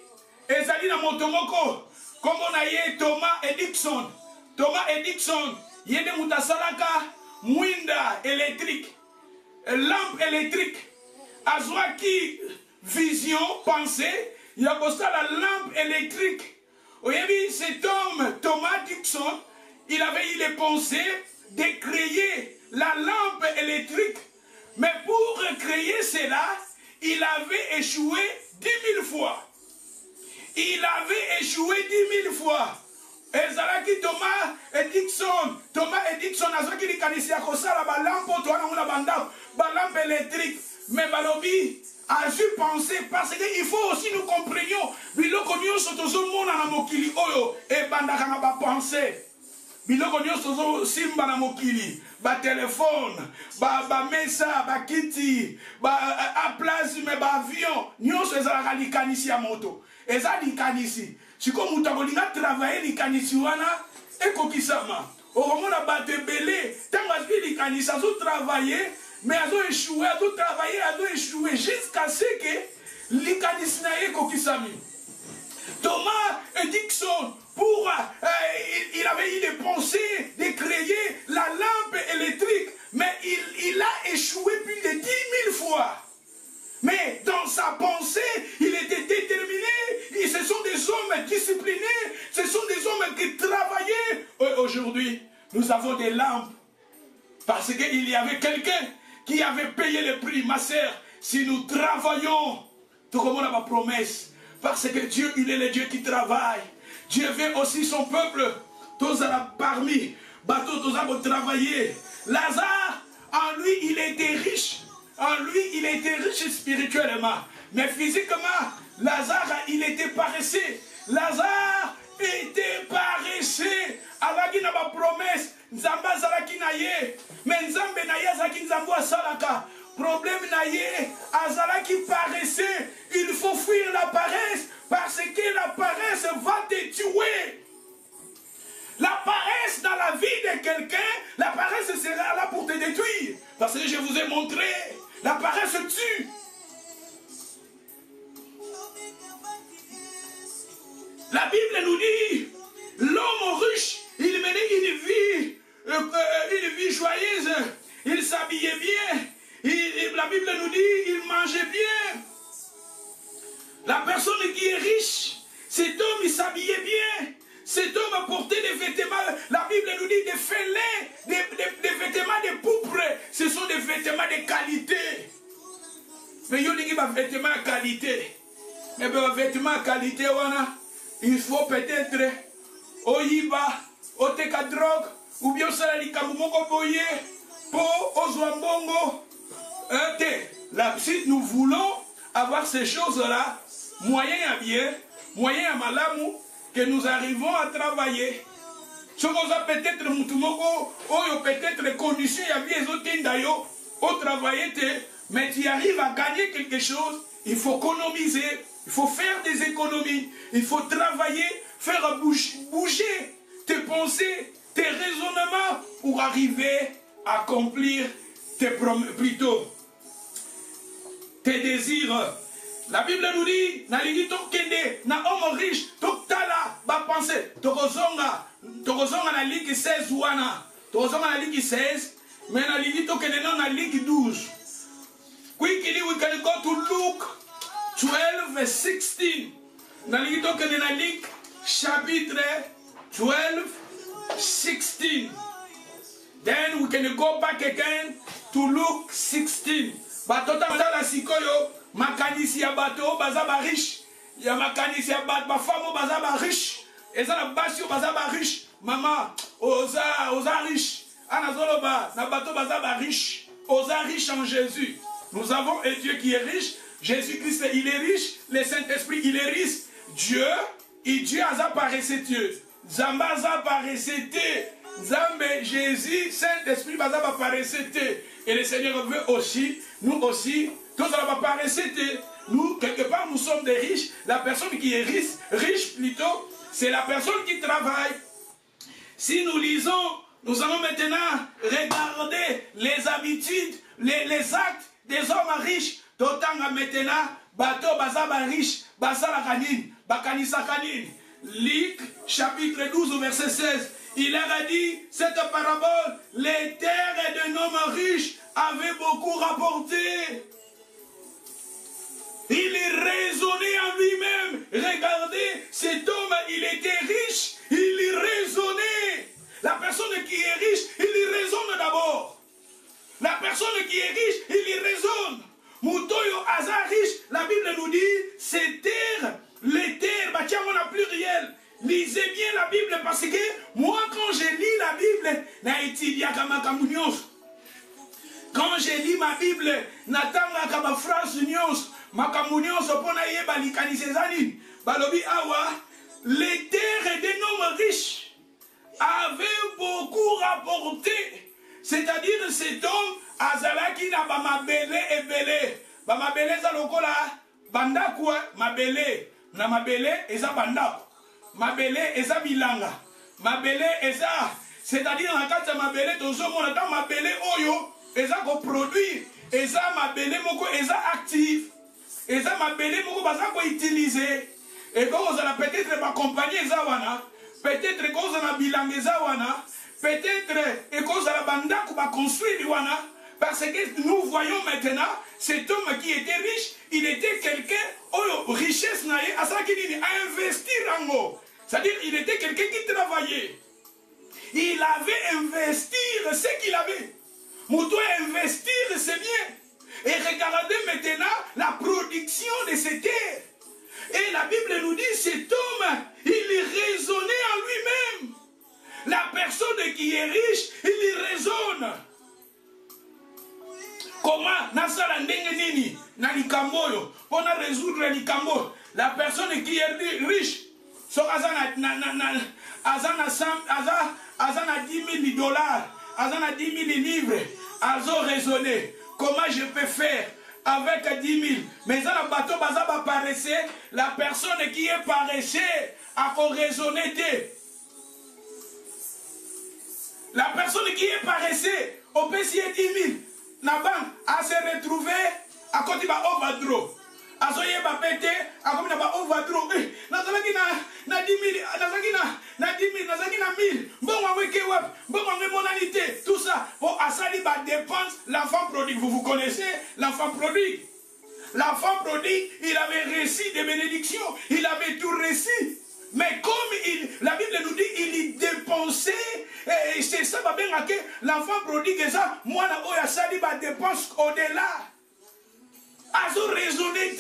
Ezali na Motomoko, comme on a eu Thomas Edison. Thomas Edison, Yede Mutasalaka, Mwinda électrique, lampe électrique, Azwaki vision, pensée, il y a la lampe électrique. Oyebi, cet homme, Thomas Dixon, il avait eu les pensées de créer la lampe électrique. Mais pour créer cela, il avait échoué 10 000 fois. Il avait échoué 10 000 fois. Ezalaki Thomas Edison azaki likanisi ya kosala balampe to wana bandako balampe électrique mais balobi a su penser parce qu'il faut aussi nous comprenions biloko nyonso tozomona na mokili oyo ebandaka na bapense biloko nyonso tozosimba na mokili batelefone bamesa bakiti baplasme baavion nyonso ezalaka likanisi ya moto eza likanisi. Si comme vous avez travaillé, les canisiwana, et kokisama. Au moment où bateau belé, tant que les canisias ont travaillé, mais elles ont échoué, elles ont travaillé, elles ont échoué, jusqu'à ce que les canisias kokisami. Thomas Edison, il avait eu des pensées de créer la lampe électrique, mais il a échoué plus de 10 000 fois. Mais dans sa pensée, il était déterminé. Et ce sont des hommes disciplinés. Ce sont des hommes qui travaillaient. Aujourd'hui, nous avons des lampes. Parce qu'il y avait quelqu'un qui avait payé le prix. Ma sœur, si nous travaillons, tout comme on a ma promesse. Parce que Dieu, il est le Dieu qui travaille. Dieu veut aussi son peuple. Tous parmi. Bateau, tous à travailler. Lazare, en lui, il était riche. En lui, il était riche spirituellement. Mais physiquement, Lazare, il était paresseux. Lazare était paresseux. Alaki na ba promesse. Nzamba zalaki na ye. Mais nzambe na ye zaki nzambo asalaka. Problème na ye. Azalaki paresseux. Il faut fuir la paresse. Parce que la paresse va te tuer. La paresse dans la vie de quelqu'un paresse sera là pour te détruire. Parce que je vous ai montré, la paresse tue. La Bible nous dit, l'homme riche, il menait une vie joyeuse, il s'habillait bien, la Bible nous dit, il mangeait bien. La personne qui est riche, cet homme, il s'habillait bien. Cet homme portait des vêtements, la Bible nous dit des fêlés, des vêtements de pourpre. Ce sont des vêtements de qualité. Mais il y a des vêtements de qualité. Mais les vêtements de qualité, il faut peut-être oyiba, oteka drogue, ou bien ça li kamumoko boye, pour ozwambongo. Si nous voulons avoir ces choses-là, moyen à bien, moyen à malamu, que nous arrivons à travailler. Ce qu'on a peut-être mutumoko, ou peut-être les conditions à bien d'ailleurs, au travailler, mais tu arrives à gagner quelque chose, il faut économiser, il faut faire des économies, il faut travailler, faire bouger tes pensées, tes raisonnements pour arriver à accomplir tes désirs. La Bible nous dit, na ligi tokende, na homme riche, toktala, ba pensée, tokozonga na ligi 16 wana, tokozonga na ligi 16, mais na ligi tokende na ligi 12. Quickly we can go to Luke 12 verse 16. Na ligi tokende na ligi chapitre 12, 16. Then we can go back again to Luke 16. Batota la sikoyo. Makanisi ya bato bazaba riche, ya makanisi ya bato bafamo bazaba riche, ezala basio bazaba riche, mama oza riche, anazoloba na bato bazaba riche, oza riche en Jésus. Nous avons un Dieu qui est riche, Jésus-Christ il est riche, le Saint-Esprit il est riche, Dieu a paressé Dieu, Zamba a paressé Zambé, Jésus, Saint-Esprit bazaba paressé et le Seigneur veut aussi, nous aussi, tout ça va paraître, nous, quelque part, nous sommes des riches. La personne qui est riche plutôt, c'est la personne qui travaille. Si nous lisons, nous allons maintenant regarder les habitudes, les actes des hommes riches. D'autant maintenant, bateau bazaba riche, basala kanine, bakanisa kanine. Luc, chapitre 12, verset 16. Il a dit, cette parabole, les terres d'un homme riche avaient beaucoup rapporté. Il raisonnait en lui-même. Regardez, cet homme, il était riche. Il raisonnait. La personne qui est riche, il raisonne d'abord. La personne qui est riche, il raisonne. Moutoyo Hazar riche, la Bible nous dit, ces terres, les terres, bah tiens, on a pluriel. Lisez bien la Bible parce que moi, quand je lis la Bible, na étudié comme quand je lis ma Bible, natanga kama phrase nyos. Les terres d'un homme riche avaient beaucoup rapporté. C'est-à-dire cet homme, Azalaki na bamabele et belé. Bamabele za lokola, bandakwa, mabele. Na mabele, eza bandak. Mabele, eza bilanga. Mabele, eza. C'est-à-dire, en cas de mabele, tozo na ta mabele oyo, eza ko produire. Eza mabele moko, eza actif. Et ça m'a belé, moi, utiliser. Et quand vous allez peut-être m'accompagner, peut-être que vous allez bilanguer, peut-être que vous allez construire, parce que nous voyons maintenant cet homme qui était riche, il était quelqu'un, richesse, a investi en haut. C'est-à-dire, il était quelqu'un qui travaillait. Il avait investir ce qu'il avait. Moutou investir, c'est bien. Et regardez maintenant la production de ces terres. Et la Bible nous dit, cet homme, il raisonnait en lui-même. La personne qui est riche, il raisonne. Comment Nasala Ndengenini, Nalikamboyo, pour résoudre Likambo. La personne qui est riche, Azana 10 000 $, Azana 10 000 livres, Azo raisonné. Comment je peux faire avec 10 000? Mais dans le bateau, la personne qui est paressée a raisonné. La personne qui est paressée, au PCA 10 000, n'a pas à se retrouver à côté de l'overdro. À ce moment-là, pété, à côté de l'overdro. Nazalaki na 10 000, na 10 000, nazalaki na 1000. Bon, on va web, bon, on va monalité, tout ça. Bon, à ça, il va dépendre l'enfant prodigue. Vous connaissez l'enfant prodigue? L'enfant prodigue, il avait reçu des bénédictions, il avait tout reçu. Mais comme la Bible nous dit, il y dépensait, et c'est ça, l'enfant prodigue, ça, moi, ça dit, dépense au-delà. À raisonner.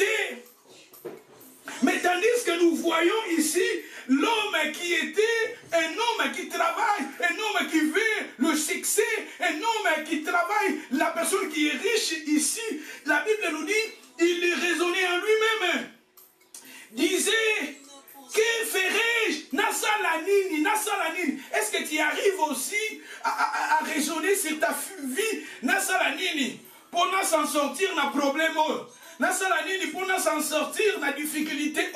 Mais tandis que nous voyons ici, l'homme qui était un homme qui travaille, un homme qui veut le succès, un homme qui travaille, la personne qui est riche ici, la Bible nous dit, il raisonnait en lui-même. Disait, que ferais-je? Nasalanini. Est-ce que tu arrives aussi à raisonner sur ta vie? Nasalanini. Pour nous s'en sortir, na problème. Nasalanini, pour nous s'en sortir, na difficulté.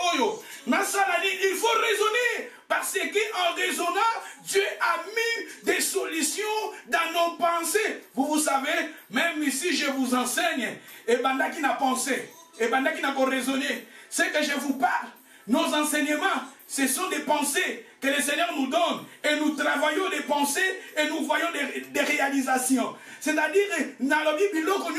Nasalanini, il faut raisonner. Parce qu'en raisonnant, Dieu a mis des solutions dans nos pensées. Vous savez, même ici, je vous enseigne. Et banda qui n'a pensé, et banda qui n'a pas raisonné. C'est que je vous parle. Nos enseignements, ce sont des pensées que le Seigneur nous donne. Et nous travaillons des pensées et nous voyons des réalisations. C'est-à-dire, dans la Bible, quand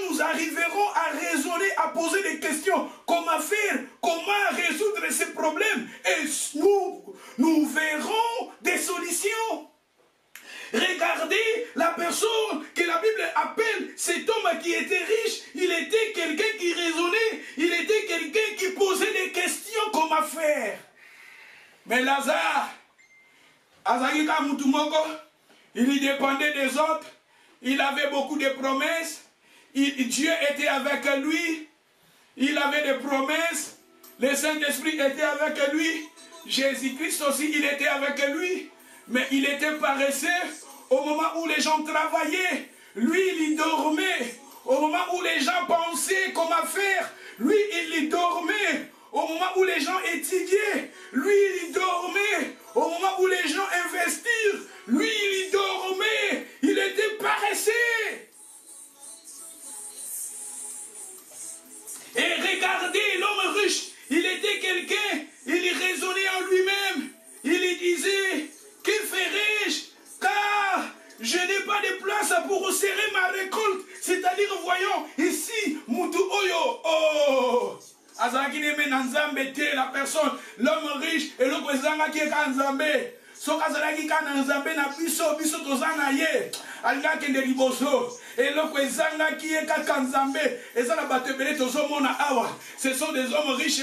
nous arriverons à raisonner, à poser des questions, comment faire, comment résoudre ces problèmes, et nous verrons des solutions. Regardez la personne que la Bible appelle cet homme qui était riche. Il était quelqu'un qui raisonnait. Il était quelqu'un qui posait des questions comment faire. Mais Lazare, il dépendait des autres. Il avait beaucoup de promesses. Dieu était avec lui. Il avait des promesses. Le Saint-Esprit était avec lui. Jésus-Christ aussi, il était avec lui. Mais il était paresseux au moment où les gens travaillaient. Lui, il dormait. Au moment où les gens pensaient comment faire, lui, il dormait. Au moment où les gens étudiaient, lui, il dormait. Au moment où les gens investirent, lui, il dormait. Il était paresseux. Et regardez l'homme riche. Il était quelqu'un, il raisonnait en lui-même. Il disait, que ferais-je? Car je n'ai pas de place pour serrer ma récolte. C'est-à-dire, voyons, ici, Moutou Oyo, oh, la personne, l'homme riche, et l'homme qui est Kanzambe. So Kazalaki Kanzambe na biso tozana ye. Alga kende liboso. Et l'homme qui est Kanzambe. Et ça, la batebele tozomona awa. Ce sont des hommes riches.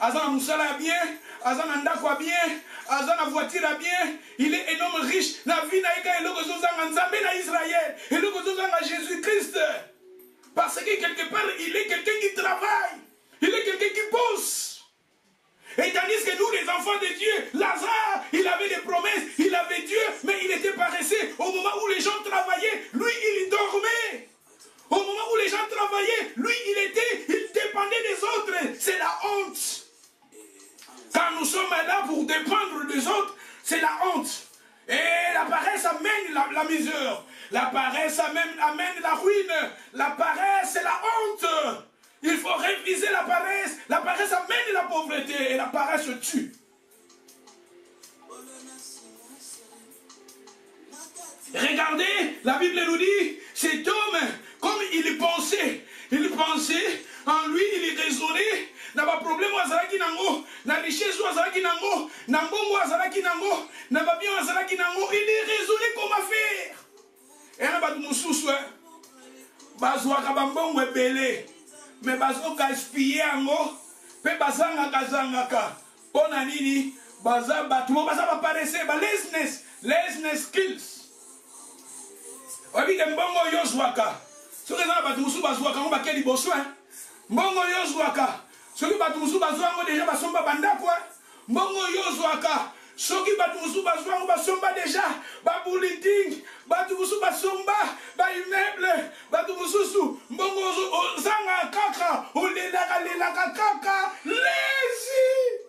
Azana Moussala bien. Azana Ndakwa bien. Azana voiture bien. Il est un homme riche. La vie n'a pas été na Israël. Et le Jésus-Christ. Parce que quelque part, il est quelqu'un qui travaille. Il est quelqu'un qui bosse. Et tandis que nous, les enfants de Dieu, Lazare, il avait des promesses, il avait Dieu, mais il était paresseux. Au moment où les gens travaillaient, lui, il dormait. Au moment où les gens travaillaient, lui, il dépendait des autres. C'est la honte. Quand nous sommes là pour dépendre des autres, c'est la honte. Et la paresse amène la misère. La paresse amène la ruine. La paresse, c'est la honte. Il faut réviser la paresse. La paresse amène la pauvreté et la paresse tue. Regardez, la Bible nous dit, cet homme, comme il pensait en lui, il raisonnait. Na ba problème wazalaki nango, na richesse wazalaki nango, na mbongo wazalaki nango, na ba bien wazalaki nango, il raisonnait comment faire. Et na ba mususu, bazwaka ba mbongo ebele. Mais bazo gaspiller ango pe bazanga kazangaka pona nini baza batumo baza ba paresse ba laziness skills obi ke mbongo yozwaka soki za batu musu bazwaka ngo bakeli boso mbongo yozwaka soki batu musu bazwa ngo déjà basomba bandako mbongo yozwaka soki batu musu bazwa ngo basomba déjà ba building batu musu basomba ba immeuble batu mususu mbongo zanga kaka olelaka kaka lazy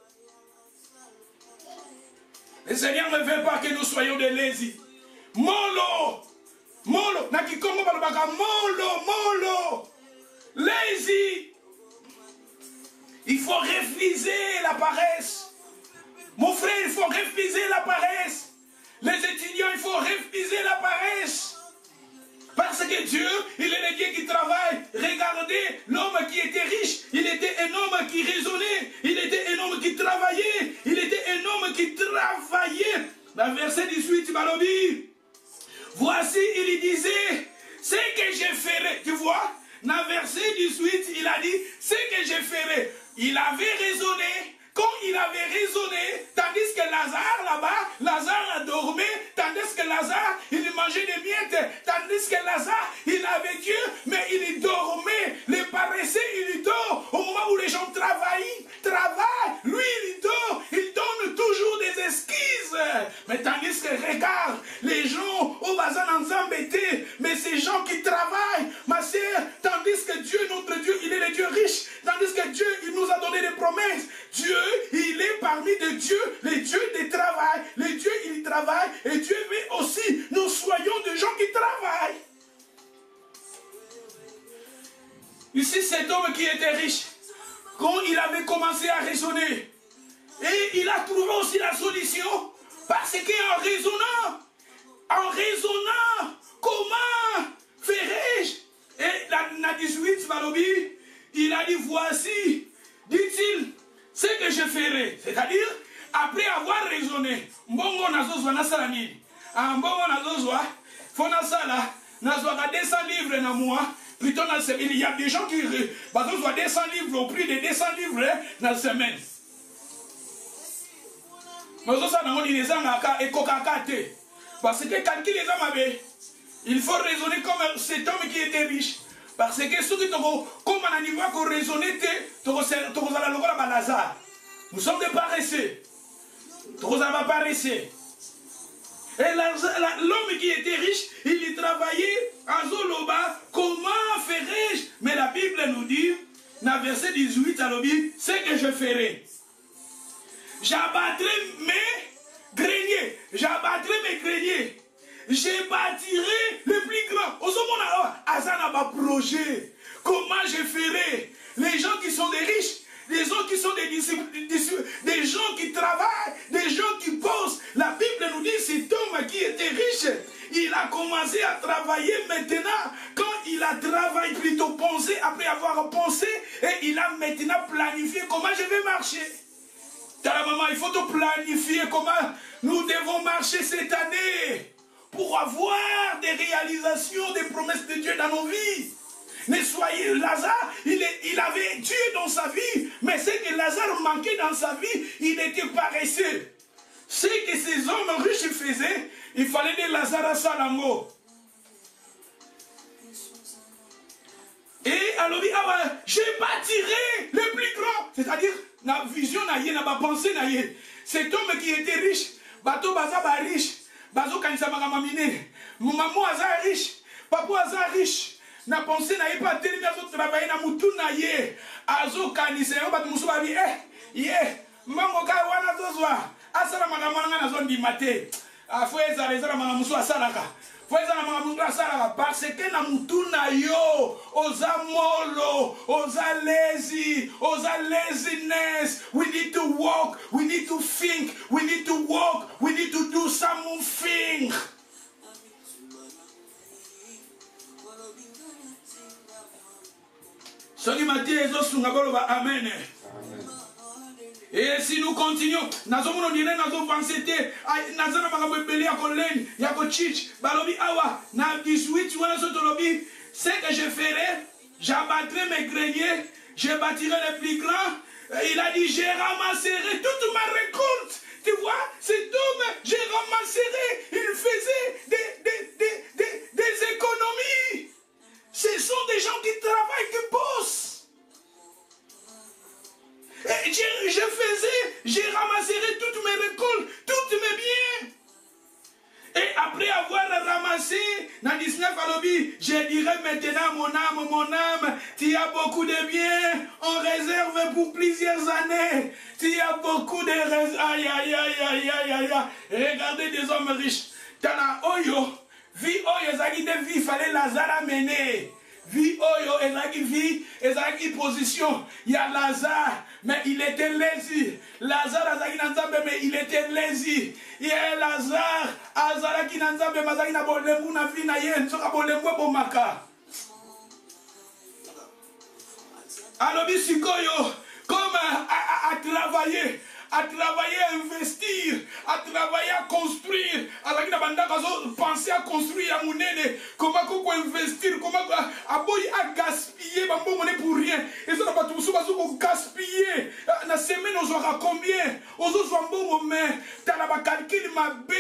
Le Seigneur ne veut pas que nous soyons des lazy. Molo. Molo. Nakikongo balabaka. Molo. Molo. Lazy. Il faut refuser la paresse. Mon frère, il faut refuser la paresse. Les étudiants, il faut refuser la paresse. Parce que Dieu, il est le Dieu qui travaille. Regardez l'homme qui était riche. Il était un homme qui raisonnait. Il était un homme qui travaillait. Il était un homme qui travaillait. Dans verset 18, Balobi. Voici, il disait, ce que je ferai. Tu vois, dans verset 18, il a dit, ce que je ferai. Il avait raisonné. Quand il avait raisonné, tandis que Lazare là-bas, Lazare dormait, tandis que Lazare, il mangeait des miettes, tandis que Lazare, il avait Dieu, mais il dormait, les paresseux, il dort. Au moment où les gens travaillent, lui il dort, il donne toujours des excuses. Mais tandis que regarde, les gens au bazar en embêtés, mais ces gens qui travaillent, ma sœur, tandis que Dieu, notre Dieu, il est le Dieu riche, tandis que Dieu, il nous a donné des promesses. Dieu, il est parmi des dieux, les dieux des travail. Les dieux, ils travaillent. Et Dieu veut aussi, nous soyons des gens qui travaillent. Ici, cet homme qui était riche, quand il avait commencé à raisonner, et il a trouvé aussi la solution, parce qu'en raisonnant, comment ferai-je? Et dans 18, Malobi, il a dit, voici, dit-il, ce que je ferai, c'est-à-dire, après avoir raisonné, mbongo nazozwa nasala nini? Mbongo nazozwa, faut nasala, nazwa 200 livres na mois, plutôt dans la semaine. Il y a des gens qui bazozwa 200 livres au prix de 200 livres dans la semaine. Nazosala nango ni nezanga ekokaka te. Parce que calcul les amabe, il faut raisonner comme cet homme qui était riche. Parce que ceux qui comme on n'y voit qu'on raisonner, nous sommes des paresseux. Et l'homme qui était riche, il y travaillait en Zoloba. Comment ferai-je? Mais la Bible nous dit, dans verset 18, à l'objet, ce que je ferai. J'abattrai mes greniers. Je bâtirai le plus grand. Au moment Azana va projet. Comment je ferai? Les gens qui sont des riches, les gens qui sont des gens qui travaillent, des gens qui bossent. La Bible nous dit cet homme qui était riche, il a commencé à travailler maintenant. Quand il a travaillé, plutôt pensé, après avoir pensé, et il a maintenant planifié comment je vais marcher. Ta maman, il faut te planifier comment nous devons marcher cette année pour avoir des réalisations, des promesses de Dieu dans nos vies. Ne soyez Lazare, il avait Dieu dans sa vie, mais ce que Lazare manquait dans sa vie, il était paresseux. Ce que ces hommes riches faisaient, il fallait des Lazare à Salango. Et alors, je bâtirai le plus grand. C'est-à-dire, la vision, la pensée, cet homme qui était riche, bateau bazaba riche, bazo kanisa magamamine, maman aza riche, papa aza riche. Na pensée na pas tellement à travailler na mutu na ye azo kanisa yo bat musu ba bi mango ka wana zozwa asala magamanga na zone di mate afo ezala magamusu asalaka fo ezala magamusu asalaka parce que na mutu na yo oza molo oza lazy oza laziness. We need to walk, we need to think, we need to walk, we need to do something. Amen. Et si nous continuons, nous allons dire, nous allons penser, nous allons belé à Colène, Yako Chich, Balobi Awa, na 18, ce que je ferai, j'abattrai mes greniers, je bâtirai les plus grands. Il a dit, je ramasserai toute ma récolte. Tu vois, cet homme, je ramasserai, il faisait des économies. Ce sont des gens qui travaillent, qui bossent. Et je ramasserai toutes mes récoltes, toutes mes biens. Et après avoir ramassé, dans 19, balobi, je dirais maintenant mon âme, tu as beaucoup de biens en réserve pour plusieurs années. Tu as beaucoup de réserves. Aïe, aïe, aïe, aïe, aïe, aïe, aïe. Regardez des hommes riches. Tana oyo, vie oyo, ezaki de vie, fallait Lazare mener. Vie oyo, ezaki vie, ezaki position. Il y a Lazare, mais il était lazy. Lazare, azaki nanzambe, mais il était lazy. Il y a Lazare, azalaki nanzambe, mazaki na bolembu na vie na yen, soka bolembu bomaka. Alobi sikoyo, comme à travailler. À travailler, à investir, à travailler, à construire. Alors, penser à construire à Mounene. Comment investir, comment à gaspiller pour rien. Et ça, on va gaspiller. La semaine, on aura combien? On aura bon moment. Tu as calcul ma B,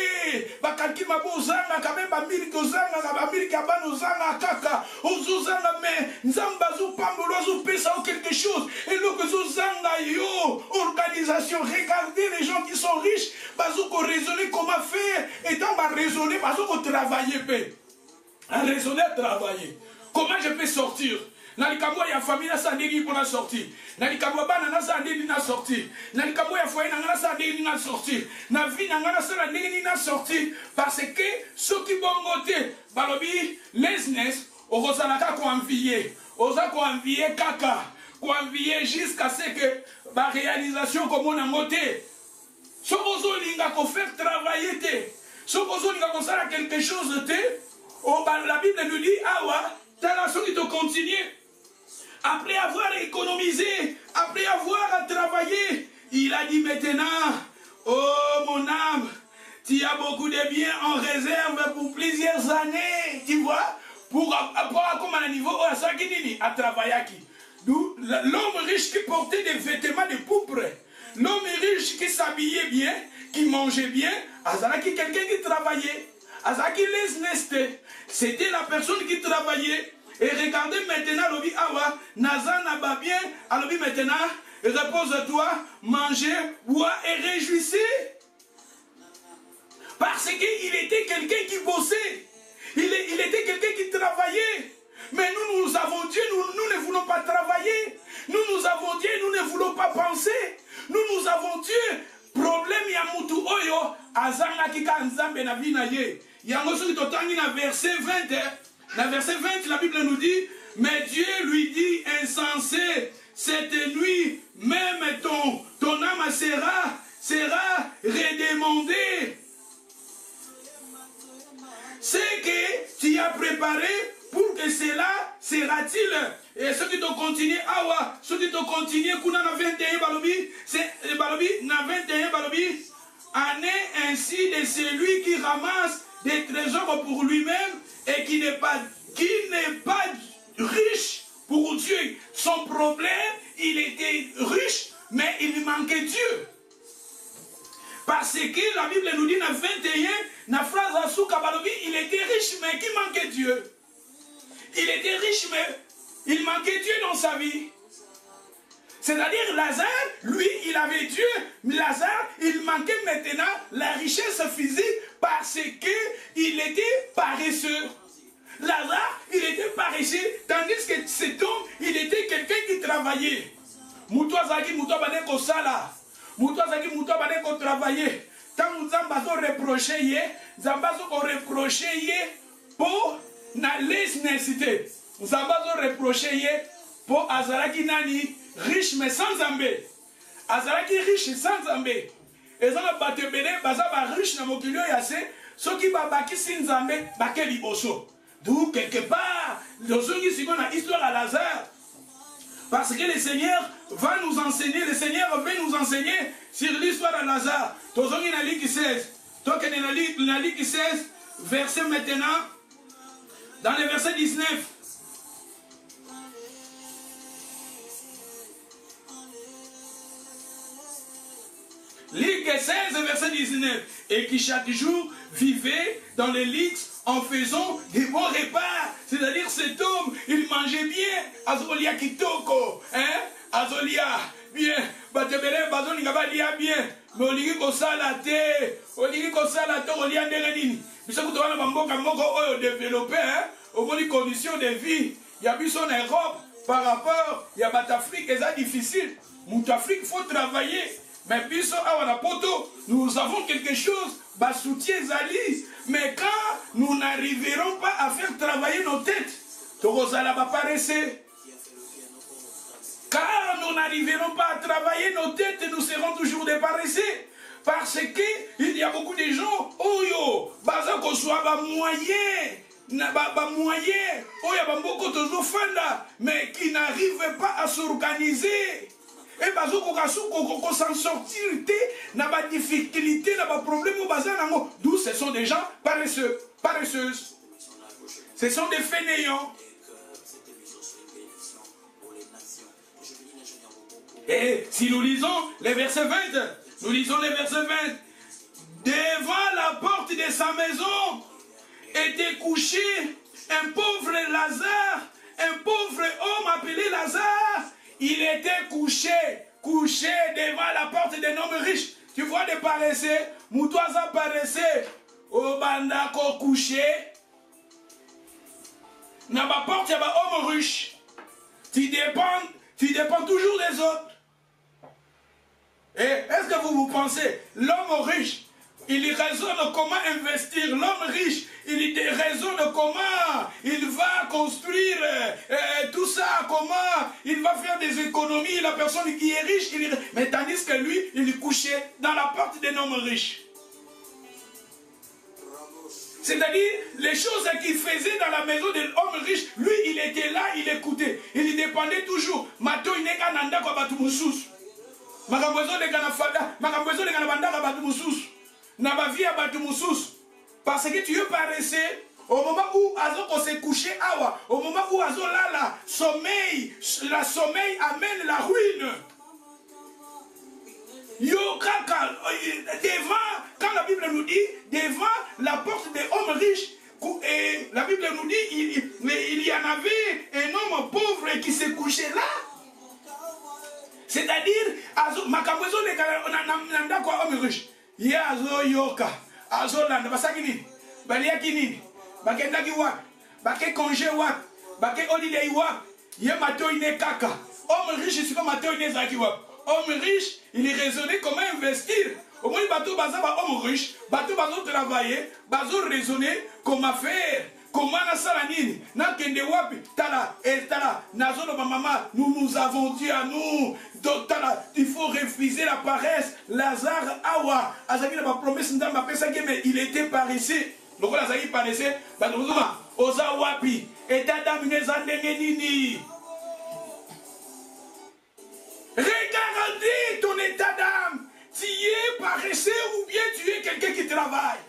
calcul ma bozanga, quand même, Amérique Ozanga, Amérique Abanozanga, Kaka, Ozanga, mais Nzambazo, Pambolozo, Pesa ou quelque chose. Et le que Zozanga, yo, organisation. Regardez les gens qui sont riches, parce qu'on raisonner comment faire, et tant qu'on raisonner, parce qu'on travailler, raisonner à travailler. Comment je peux sortir? Nalikamo ya famille na sandeli pour la sortir. Nalikamo bana na sandeli na sortir. Nalikamo ya foyer na sandeli na sortir. Na vie na ngana sandeli na sortir parce que ceux qui vont voter balobi laziness au rosalaka ko envier. Oza ko envier kaka. Ko envier jusqu'à ce que la réalisation comme on a noté. Ce qu'on linga ko faire travailler te. Ce qu'on linga ko faire quelque chose te. Oh, la Bible nous dit awa ta nation qui te continue. Après avoir économisé, après avoir travaillé, il a dit maintenant, oh mon âme, tu as beaucoup de biens en réserve pour plusieurs années, tu vois, pour comme à un niveau à travailler à qui. L'homme riche qui portait des vêtements de pourpre, l'homme riche qui s'habillait bien, qui mangeait bien, Azalaki quelqu'un qui travaillait, Azalaki les nestés, c'était la personne qui travaillait. Et regardez maintenant, l'obi awa, Nazan n'a pas bien, l'obi maintenant, repose-toi, mangez, bois et réjouissez. Parce qu'il était quelqu'un qui bossait, il était quelqu'un qui travaillait. Mais nous avons Dieu, nous ne voulons pas travailler. Nous avons Dieu, nous ne voulons pas penser. Nous avons Dieu. Problème ya mutu oyo, azanga kika nzambe na vina ye. Yango soki totangi na verset 20, dans verset 20, la Bible nous dit, mais Dieu lui dit, insensé, cette nuit, même ton âme sera redemandée. Ce que tu as préparé, pour que cela sera-t-il. Et ceux qui t'ont continué, awa, ceux qui t'ont continué, kuna na 21 balobi, c'est balobi, na 21 balobi, année ainsi de celui qui ramasse des trésors pour lui-même et qui n'est pas riche pour Dieu. Son problème, il était riche, mais il manquait Dieu. Parce que la Bible nous dit dans 21, dans la phrase à Soukabalobi, il était riche, mais qui manquait Dieu. Il était riche, mais il manquait Dieu dans sa vie. C'est-à-dire, Lazare, lui, il avait Dieu, mais Lazare, il manquait maintenant la richesse physique parce qu'il était paresseux. Lazare, il était paresseux, tandis que cet homme, il était quelqu'un qui travaillait. Moutouazaki, moutouabane ko sala. Moutouazaki, moutouabane ko travailler. Tant que Zambazo reprochait, Zambazo reprochait pour na nécessité. Zambazo reprochait pour Azaraki nani riche mais sans Zambé. Azaraki riche sans Zambé. Et ça va te béné, bazaba riche na mokilio yase, ceux qui babaki sin Zambé, bakeli oso. D'où quelque part, le histoire à Lazare. Parce que le Seigneur va nous enseigner, le Seigneur veut nous enseigner sur l'histoire de Lazare. Tozongi na Luc 16. Donc na Luc 16, verset maintenant, dans le verset 19. Luc 16, verset 19. Et qui chaque jour vivait dans les lits en faisant des bons repas. C'est-à-dire cet homme, il mangeait bien. Azolia kitoko. Hein? Azolia. Bien. Batebele, bazoni gabalia bien. Mais oligi ko salate. Oligi ko salate, olia nderedini. Bisa kutowana bamboka moko oyo développé, hein? au moins les conditions de vie, il y a plus en Europe par rapport, il y a l'Afrique, c'est difficile. Mon Afrique, il faut travailler. Mais puis nous avons quelque chose, soutien Zali. Mais quand nous n'arriverons pas à faire travailler nos têtes, car nous n'arriverons pas à travailler nos têtes, nous serons toujours des paresseux. Parce qu'il y a beaucoup de gens, mais qui n'arrivent pas à s'organiser. Et qu'on s'en sortir, n'a pas de difficulté, n'a pas de problème, d'où ce sont des gens paresseux, paresseuses. Ce sont des fainéants. Et si nous lisons les versets 20, nous lisons les versets 20. Devant la porte de sa maison était couché un pauvre Lazare, un pauvre homme appelé Lazare. Il était couché devant la porte d'un homme riche. Tu vois des paresseux, Moutouaza paresseux, au bandako couché. Dans la porte, il y a un homme riche. Tu dépends toujours des autres. Et est-ce que vous pensez, l'homme riche, il raisonne comment investir. L'homme riche, il raisonne comment il va construire tout ça, comment il va faire des économies. La personne qui est riche, mais tandis que lui, il est couché dans la porte d'un homme riche. C'est-à-dire, les choses qu'il faisait dans la maison de l'homme riche, lui, il était là, il écoutait. Il dépendait toujours. Mato, il n'est qu'un anda kwa batu mususu. Makambozo de kana fada, makambozo de kana banda kwa batu mususu. Na ba vie à batu mususu. Parce que tu es paresseux, au moment où Azoko s'est couché, au moment où Azo lala, sommeil, la sommeil amène la ruine. Yo kaka, devant, quand la Bible nous dit, devant la porte des hommes riches, et la Bible nous dit, il y en avait un homme pauvre qui s'est couché là. C'est-à-dire, makambozo de nanda kwa homme riche. Ya Azo yoka, Azo landa, basaki nini, baliaki nini, bakendaki wapi, bake congé wapi, bake holiday wapi, ye mato ine kaka. Homme riche, c'est comme mato ine zaki wapi. Homme riche, il raisonnait comment investir. Au moins, bateau baza ba homme riche, bateau bazo travailler, bazo raisonner comment faire. Comment na salanini, na kende wapi, tala, et tala, nazono ma maman, nous avons dit à nous, donc tala, il faut refuser la paresse. Lazare awa, azaki na ba promesse ndamba pesa ke mais il était paresseux. Donc Lazare paresseux, ba nozuma, oza wapi, et tata mineza ndenge nini. Regardez ton état d'âme. Tu es paresseux ou bien tu es quelqu'un qui travaille.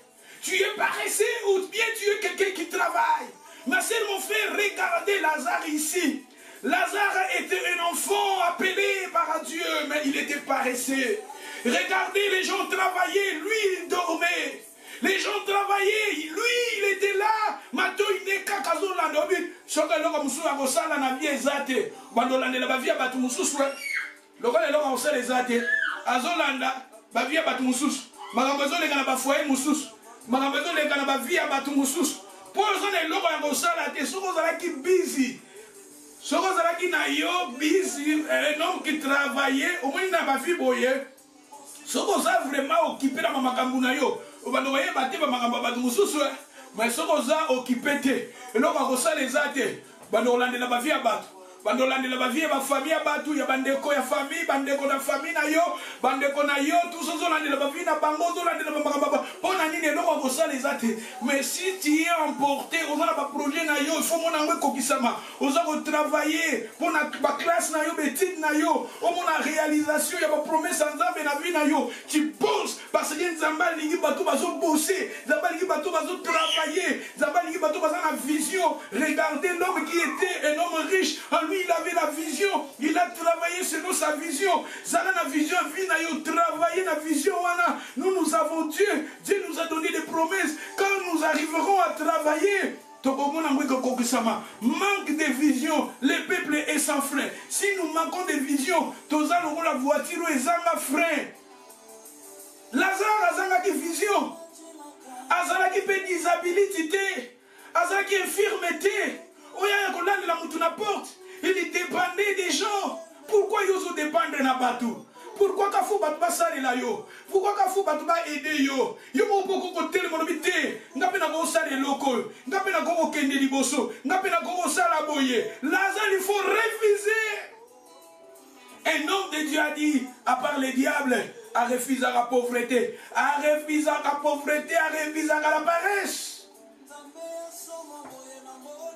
Tu es paresseux ou bien tu es quelqu'un qui travaille. Ma sœur, mon frère, regardez Lazare ici. Lazare était un enfant appelé par Dieu, mais il était paresseux. Regardez, les gens travaillaient, lui il dormait. Les gens travaillaient, lui il était là. Mato ine kakazo landobi. Soka loka musu akosala na vie ezate. Bandolande la bavia batu mususu. Loka le loka osala ezate. Azolanda bavia batu mususu. Makambozo le kana bafoye mususu. Makambozo le kana bavia batu mususu. Pozo le loka akosala te soko zalaki busy. Soko zalaki na yo busy, un homme qui travaillait, au moins na bafi boye. Soko za vraiment occupé na makambu na yo. Obando waye bate ba makamba batu mususu. Mais soko za occupé te. Loka akosala ezate. Bando landela bavia batu. Bandolande la bavie ba famille abatu ya bandeko ya famille bandeko na famille na yo bandeko na yo tous ceux lande la bavie na bango to lande la bamba pona nini loko ko sala ezate. Mais si tu es emporté on a ba projet na yo il faut mon ngwe kokisama oza ko travailler pona ba classe na yo betite na yo o mona réalisation ya ba promesse nzambe na vie na yo tu bosses parce que nzamba lingi bato bazo bosser nzamba lingi bato bazo travailler nzamba lingi bato bazo na vision. Regardez l'homme qui était un homme riche. Lui, il avait la vision. Il a travaillé selon sa vision. Zana la vision, travailler la vision. Nous avons Dieu. Dieu nous a donné des promesses. Quand nous arriverons à travailler, manque de vision, le peuple est sans frein. Si nous manquons de vision, nous allons la voiture et zanga frein. Lazare a zanga de vision. Azala qui peut disabilité. Azaki infirmité. Oya kolande la moutou na porte. Il dépendait des gens. Pourquoi ils ont dépendre na batou? Pourquoi kafou batou ba sali la yo? Pourquoi kafou batou ba aider yo? Yo mo poko ko tele monobité. Ngape na ko sali loko. Ngape na ko kende liboso. Ngape na ko sala boye. Lazare, il faut refuser. Un homme de Dieu a dit, à part le diable, à refuser la pauvreté, à refuser la pauvreté, à refuser la paresse.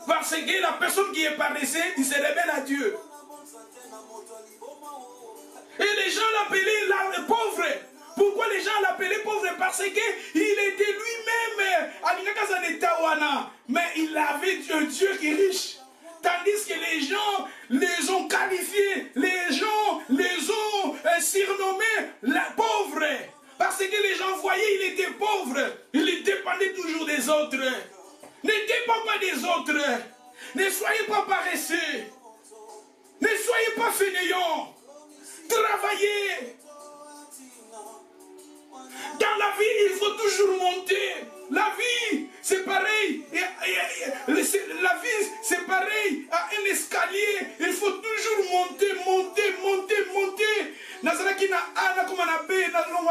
Parce que la personne qui est paressée, il se révèle à Dieu. Et les gens l'appelaient le pauvre. Pourquoi les gens l'appelaient pauvre? Parce qu'il était lui-même à l'Inakazanétawana. Mais il avait un Dieu qui est riche. Tandis que les gens les ont qualifiés, les gens les ont surnommés la pauvre. Parce que les gens voyaient il était pauvre. Il dépendait toujours des autres. Ne dépend pas des autres. Ne soyez pas paresseux. Ne soyez pas fainéants. Travaillez. Dans la vie, il faut toujours monter. La vie, c'est pareil. La vie, c'est pareil. À un escalier, il faut toujours monter, monter, monter, monter. Nazaraki na ana comme on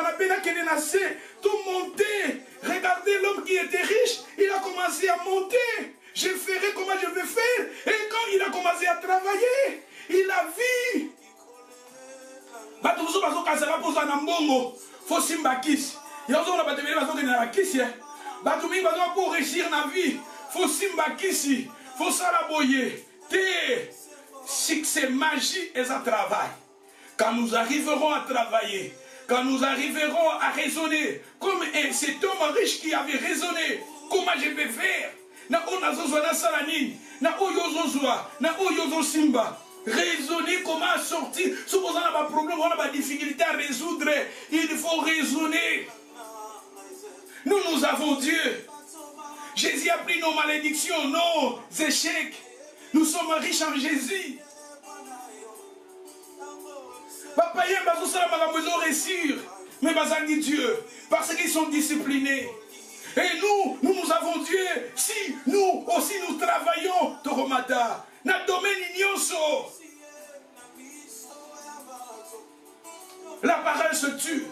appelle, tout monter. Regardez l'homme qui était riche, il a commencé à monter. Je ferai comment je vais faire. Et quand il a commencé à travailler, il a vu. Faut simbakis. Il y a pour réussir dans la vie. Faut simbakis. Faut salaboyer. C'est magie et ça travaille. Quand nous arriverons à travailler, quand nous arriverons à raisonner, comme cet homme riche qui avait raisonné, comment je vais faire? Raisonner comment sortir. Si vous avez un problème, on a des difficultés à résoudre, il faut raisonner. Nous avons Dieu. Jésus a pris nos malédictions, nos échecs. Nous sommes riches en Jésus. Papa, il y a besoin de réussir. Mais il Dieu. Parce qu'ils sont disciplinés. Et nous avons Dieu. Si nous aussi nous travaillons, Toromata, dans le domaine ignoso, la parole se tue.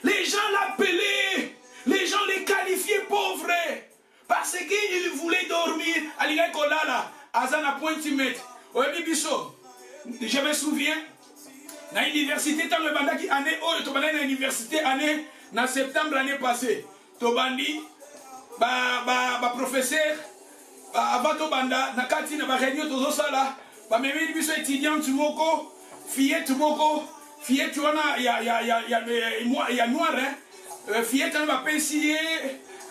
Les gens l'appelaient, les gens les qualifiaient pauvres. Parce qu'ils voulaient dormir. Je me souviens, dans l'université, dans l'université, en septembre l'année passée, Tobandi, professeur, avant Tobanda, na kati na réunion tozo sala, même biso étudiant tumoko, fillette tumoko, fillette wana ya noir hein, fillette na ba pensier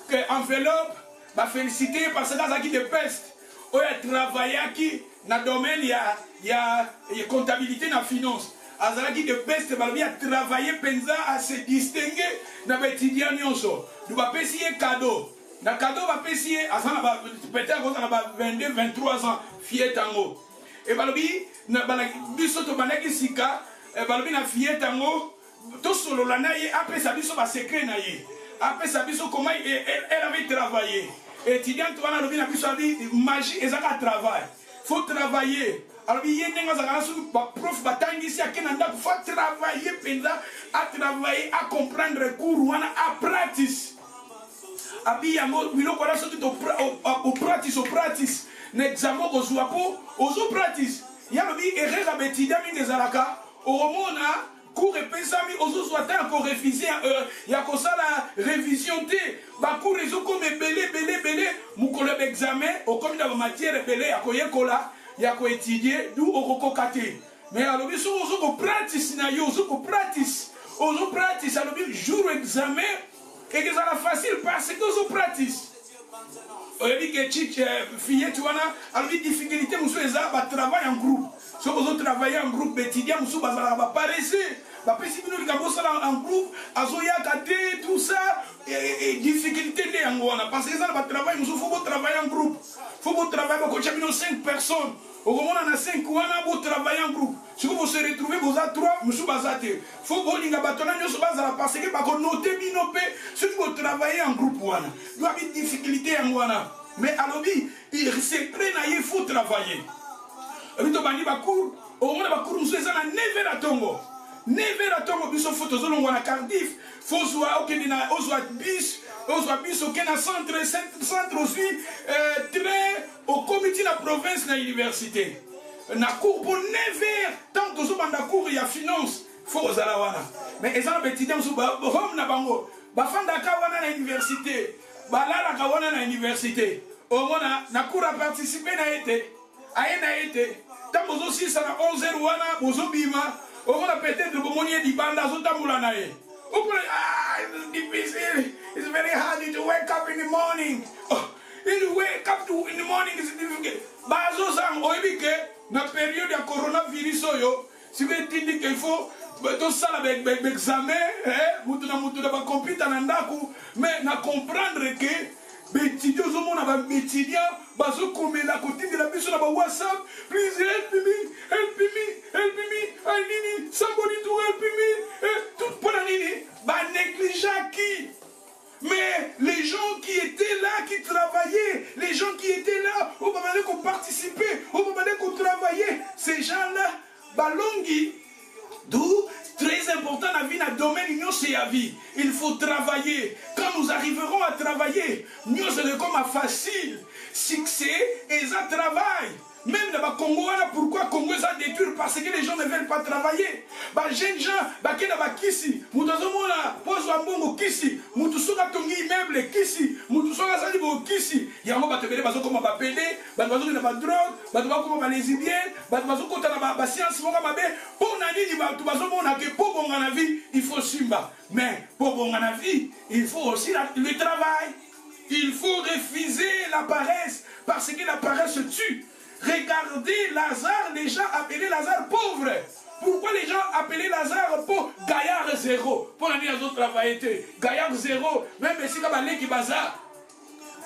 que enveloppe, ba féliciter parce que ça qui de peste, oya travailler qui na domaine ya comptabilité na finance. Azalaki de best balbi a travaillé penza à se distinguer na étudiant nyonso. Du ba pensier cadeau. Na cadeau ba pensier azana ba peut-être qu'on a 22 23 ans fié tango. Et balbi na bala biso to banaki sika balbi na fié tango to solo la na ye après ça biso ba secret na ye. Après ça biso comment elle avait travaillé. Étudiant to na lobi na biso abi magie ezaka travail. Faut travailler. Alors, il y a des prof batangisi à Kenanda faut travailler penza à travailler à comprendre le cours à practice. Abi yango bilo kola soki au practice n'examen ko zuapo ozo practice. Ya lobi erreur abetida mingi zalaka omona cours epesami ozo zwata ko réviser ya ko sala révision te ba cours ezo comme belé mukolo examen au comme dans matière belé ya koyekola ya ko étudier d'où au kokate. Mais alors biso ozo ko practice na yo ozo ko practice alors jour examen et que ça la facile parce que ozo practice. On dit que fille tu vois alors difficulté muso eza ba travail en groupe. Si vous travaillez en groupe étudiant muso ba paresseux ba pesi bino likambo sala en groupe azoya kate tout ça et difficulté de ngona parce que ça va travailler muso faut travailler en groupe. Faut travailler pour coacher 5 personnes. Au moment où on a 5 wana, vous travaillez en groupe. Si vous se retrouvez, vous avez 3, vous êtes basate. Faut que vous parce que vous notez binopé, si vous travaillez en groupe wana. Vous avez des difficultés en wana. Mais à l'objet, c'est très naïf, il faut travailler. Au moment où nous sommes à 9h à Tongo. 9h à Tongo, nous sommes à Cardiff. Faut soit bis, aucun centre aussi, très au comité de la province de l'université. Na cours pour 9h, tant que nous avons cours, il y a finance. Faut aux alawana. Mais ils ont étudié sur Home Nabango. Bafanda Kawana à l'université. Balala Kawana à l'université. Au moins, na cours a participé à été. A été. Tant que nous aussi, ça a 11h wana, bozo bima. Au moins, peut-être le bomonier di banda zotamulanae. It's difficile. It's very hard to wake up in the morning. Oh, you wake up in the morning is difficult. Bazo sang oibike na période de coronavirus yo. Si vous dites qu'il faut tout ça avec examen, mutu na ba computer na ndaku, mais na comprendre que étudiants au monde na étudiants bazo komela côté de la biso na ba WhatsApp, please help me, I need somebody to help me. Tout pour la nini, ba négligeant qui. Mais les gens qui étaient là, qui travaillaient, les gens qui étaient là, au moment où on participait, au moment où on travaillait, ces gens-là, balongi, d'où très important la vie dans le domaine union c'est la vie. Il faut travailler. Quand nous arriverons à travailler, nous c'est comme facile. Succès et ça travaille. Même dans le Congo, pourquoi Congo ça détruit? Parce que les gens ne veulent pas travailler. Les jeunes gens, qui sont kisi, mutazomona pose wa mbongo kisi, mutusoka tongi immeuble kisi, mutusoka sali bo kisi. Yango batebele bazo koma ba PD, bazo na ba drogue, bazo koma ba lesbienne, bazo kota na ba science moka mabe. Pour nani di batu bazomona que pour bonga na vie, il faut simba. Mais pour bonga na vie, il faut aussi le travail. Il faut refuser la paresse parce que la paresse tue. Regardez Lazare, les gens appelaient Lazare pauvre. Pourquoi les gens appelaient Lazare pauvre? Gaillard zéro. Pour la vie, les autres travaillaient. Gaillard zéro. Même si vous avez qui bazar.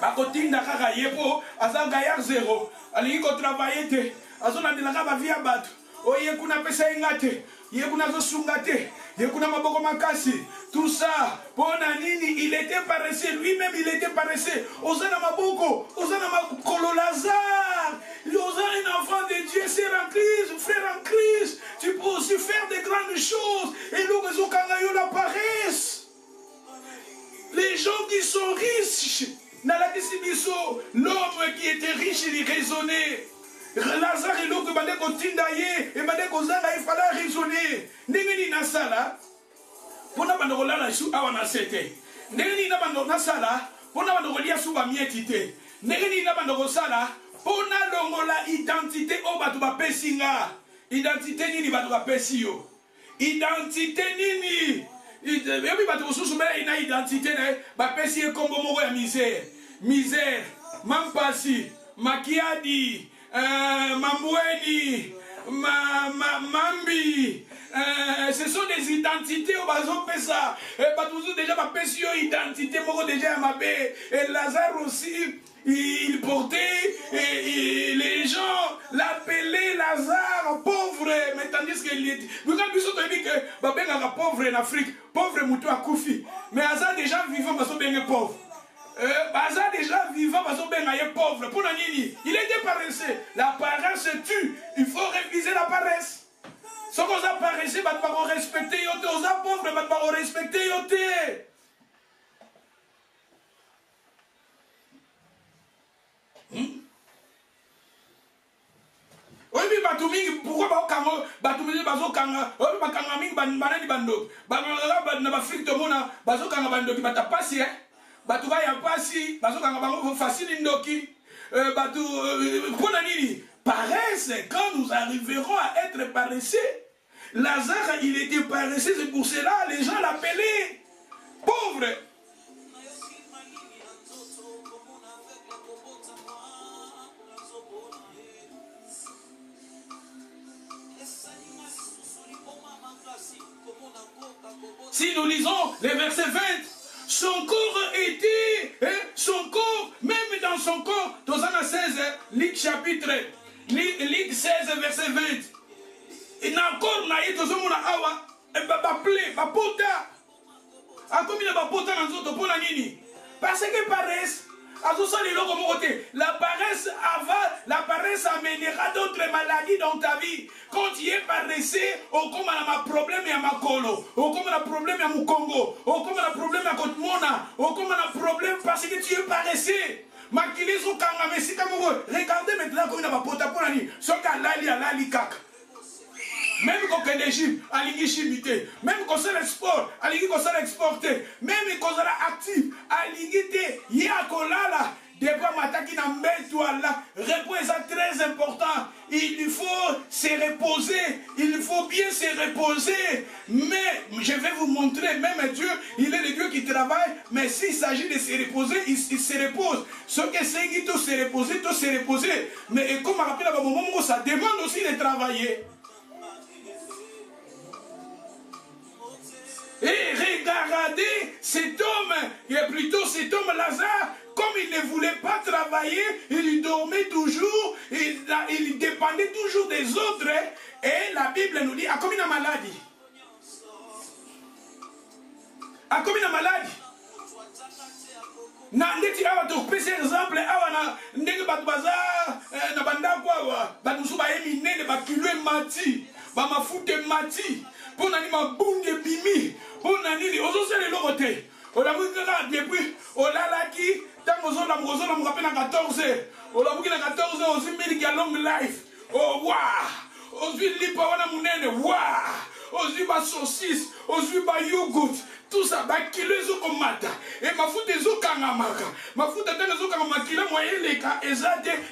Bakotine nakaka yepo, azar gaillard zéro. Alingi ko travailler. Azona de la kaba via bat. Oye kuna pesa ingate. Ye kuna zo sungate. Ye kuna maboko makasi. Tout ça, pour Nanini, il était paresseux. Lui-même, il était paresseux. Osana Maboko, Osana Makolo Lazare. Osana un enfant de Dieu, c'est en crise, frère en crise. Tu peux aussi faire des grandes choses. Et nous, nous avons la paresse. Les gens qui sont riches, l'homme qui était riche, il raisonnait. Lazare, il fallait raisonner. N'est-ce pas ça? Pona bandola na su awana sete ndeni na bandola sala pona bandolia su ba mietite ndeni na bandola sala pona longola identité o batu ba pesinga identité nini batu ba pesio identité nini yebi batu susu be ina identité na ba pesi e kombo moko ya misère mampasi makiadi mambweni mambi. Ce sont des identités au bazon pesa. Batouzo déjà ma pesio identité moko déjà ma bé. Et Lazare aussi il portait et les gens l'appelaient Lazare pauvre. Mais tandis que il nous quand nous sommes dit que babenga pauvre en Afrique, pauvre mutu akufi. Mais Lazare déjà vivant baso benga pauvre. Bazar déjà vivant, pauvre. Pour nini, il était paresseux. La paresse tue. Il faut réviser la paresse. Si on a paresseux, on va respecter. On a pauvre, on va respecter. Oui, mais Batouming, pourquoi Batouming Bazokanga, Bakanga Ming Banani Bando, Banana Fric Mona, Bazokanga Bando qui bata passi, Batouba ya passi, Bazokanga Bango facile Indoki, Batou, Ponanini, paresse, quand nous arriverons à être paresseux, Lazare il était paresseux, c'est pour cela les gens l'appelaient pauvre. Si nous lisons les versets 20, son corps était, son corps, même dans son corps, dans Anna 16, Luc chapitre Ligue 16, verset 20. Il n'a encore naïe tout ce monde awa. Et baplé, bapota. A combien de bapota dans notre pour la nini? Parce que paresse. La paresse amènera d'autres maladies dans ta vie. Quand tu es paresseux, oh, comme on a un problème à ma colo, oh, comme on a un problème à mon Congo, oh, comme on a un problème à Côte-Mona, oh, comme on a un problème parce que tu es paresseux. Regardez maintenant comme il n'a pas porté pour la nuit. Ce qu'à l'ali kaka. Même quand on est en Égypte, à l'ingéniosité, même quand on est sport, à l'ingéniosité exporté, même quand on est actif, à l'ingéniosité, il y a kolala, des fois m'attaquer dans là, repos est très important. Il faut se reposer, il faut bien se reposer. Mais je vais vous montrer, même Dieu, il est le Dieu qui travaille, mais s'il s'agit de se reposer, il se repose. Ce que c'est qui tout se reposer. Mais comme on rappelle à un moment où ça demande aussi de travailler. Et regardez cet homme, et plutôt cet homme Lazare, comme il ne voulait pas travailler, il dormait toujours, il dépendait toujours des autres. Et la Bible nous dit, à comme une maladie. À comme une maladie. Nandeti awa to pese exemple awa na ndenge batu baza na banda kwa batu suba eminene bakilwe mati ba mafute mati pona ni mabunge bimi pona ni ozo sele lokote ola mukaka depuis olalaki tango zo la mu rappelle na 14 ola mukina 14 ozi miliki ya long life oh wa ozi lipa wana munene wa ozi ba saucisse ozi ba yogurt. Tout ça, et ma foute des okangamaka, ma foute des okangamakila, moyen les cas,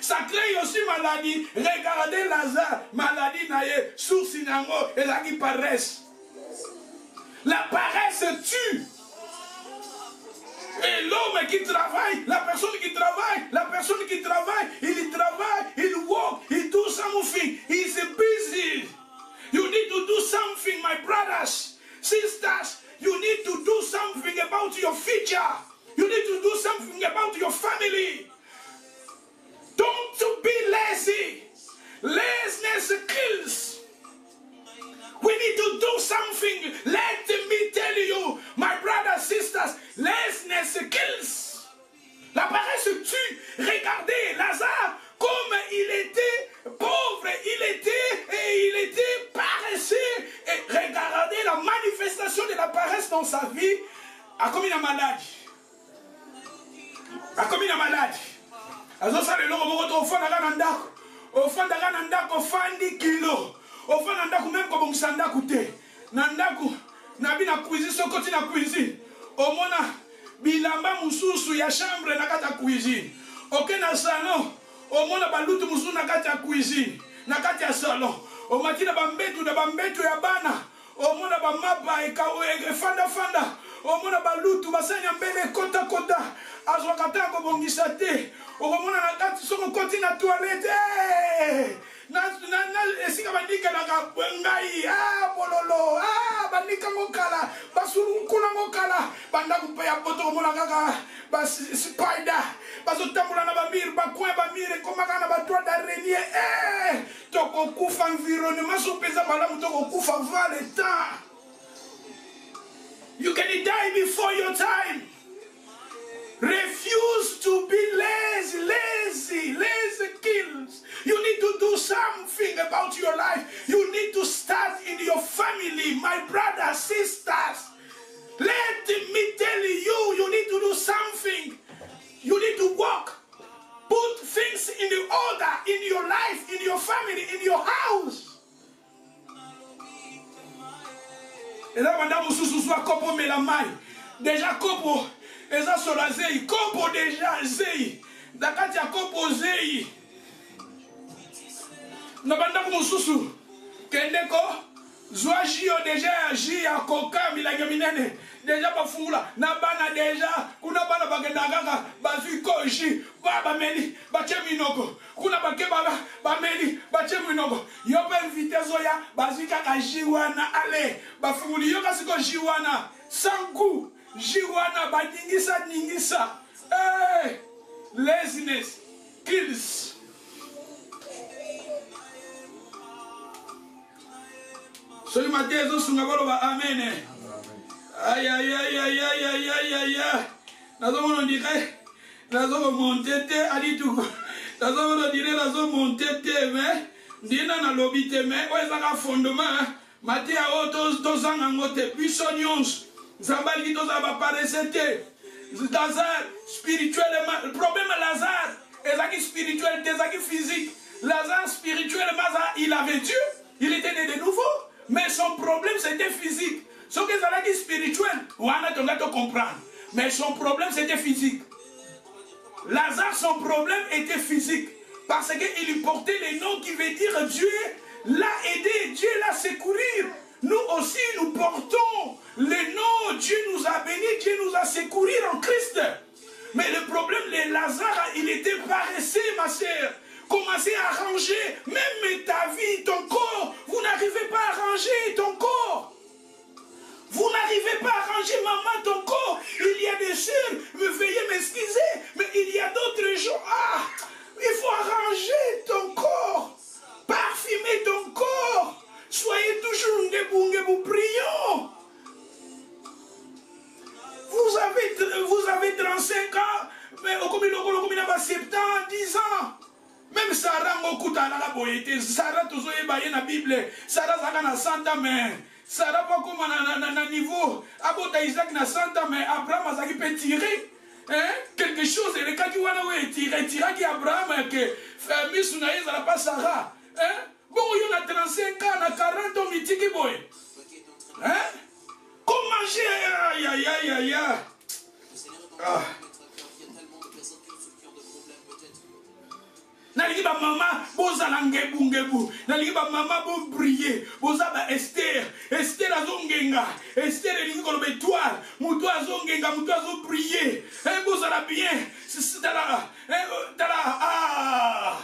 ça crée aussi maladie. Regardez Lazare, maladie naïe, source inango, et là qui paresse. La paresse tue. Et l'homme qui travaille, la personne qui travaille, il walk, il do something, he's busy. You need to do something, my brothers, sisters. You need to do something about your future. You need to do something about your family. Don't be lazy. Laziness kills. We need to do something. Let me tell you, my brothers, sisters, laziness kills. La paresse tue. Regardez Lazare, comme il était pauvre, il était paresseux. Et regardez la manifestation de la paresse dans sa vie. A comme une maladie. A comme une maladie. Azo sa le logo au fond de ndako. Au fond de ndako fandi kilo. Au fond de ndako même comme sanda coûté. Ndako na bi na cuisine so côté na cuisine. Au mona bilamba mususu ya chambre na kata cuisine. OK na salon. Au mona balutu mususu na kata cuisine. Na kata salon. Au matina bambetu ya bana. Au mona bamapa e fanda. Au mona balutu basanya mbele kota. Azwakata ko bongisa te. Au mona na kati soko koti na toilette. Na esika bandika na ngai bololo bandika ngokala basuru kuna ngokala banda kupeya poto mona kaka bas spider bazotambula na bamir bakwe bamire komaka na batwa d'araignée toko kufa environnement so pesa malamu toko kufa vale temps. You can die before your time. Refuse to be lazy. Lazy kills. You need to do something about your life. You need to start in your family, my brothers, sisters. Let me tell you, you need to do something. You need to work. Put things in the order in your life, in your family, in your house. Et là, madame, vous soit copo melamai. Déjà copo. Eza sola zei, kopo deja zei. Dakati ya kopo zei. Nabanda kumususu. Kendeko. Zwa jio deja ji ya koka milanya minene. Deja bafungula. Nabana deja. Kuna bana bagendaganga. Bazui koji. Baba meni. Bache minoko. Kuna bake baba. Bameni. Bache minoko. Yope vitezo ya. Bazui kaka jiwana. Ale. Bafunguli yoka siko jiwana. Sangu. Jiwana badingisa. Hey, laziness kills. Celui matin, amen. Aïe, aïe, aïe, aïe, aïe, aïe, aïe, aïe. On dirait, on monter, ali tout. On dirait, on monter, mais, dina na lobby, mais, ouais, ça a fondement, maté à autos, dos ans, en moté, puis sonions, Zambali, dos à paraissete, Lazare, spirituellement, le problème est Lazare, et ça qui spirituel, et ça qui physique. Lazare, spirituellement, il avait Dieu, il était né de nouveau, mais son problème c'était physique. Ce que ça qui spirituel, on a comprendre. Mais son problème c'était physique. Lazare, son problème était physique. Parce qu'il portait les noms qui veut dire Dieu l'a aidé, Dieu l'a secourir. Nous aussi, nous portons les noms, Dieu nous a bénis, Dieu nous a secourir en Christ. Mais le problème, les Lazare, il était paresseux, ma sœur. Commencez à ranger, même ta vie, ton corps, vous n'arrivez pas à ranger ton corps. Vous n'arrivez pas à ranger, maman, ton corps. Il y a des sœurs, veuillez m'excuser, mais il y a d'autres gens. Ah, il faut arranger ton corps, parfumer ton corps. Soyez toujours ngebou, prions. Vous avez 35 ans, mais au commun, 70 ans, 10 ans. Même Sarah, Sarah, toujours ébaillé dans la Bible. Sarah, ça a 100 ans, mais Sarah, pas comme à niveau. Abota Isaac, na 100 ans, mais Abraham, ça peut tirer. Hein? Quelque chose, et le cas qui va tirer qui Abraham, que Miss Naïs, ça n'a pas Sarah. Hein? Bon, il y a 35 ans, na 40 ans, mais tiki boy. Hein? Comment manger? Aïe, aïe, aïe, aïe, aïe. Ah. Naliki ba maman bozala ngebu naliki ba maman bo briller boza ba Esther azongenga Esther elingi koloba étoile mutu azongenga mutu azo briller bozala bien c'est tala ah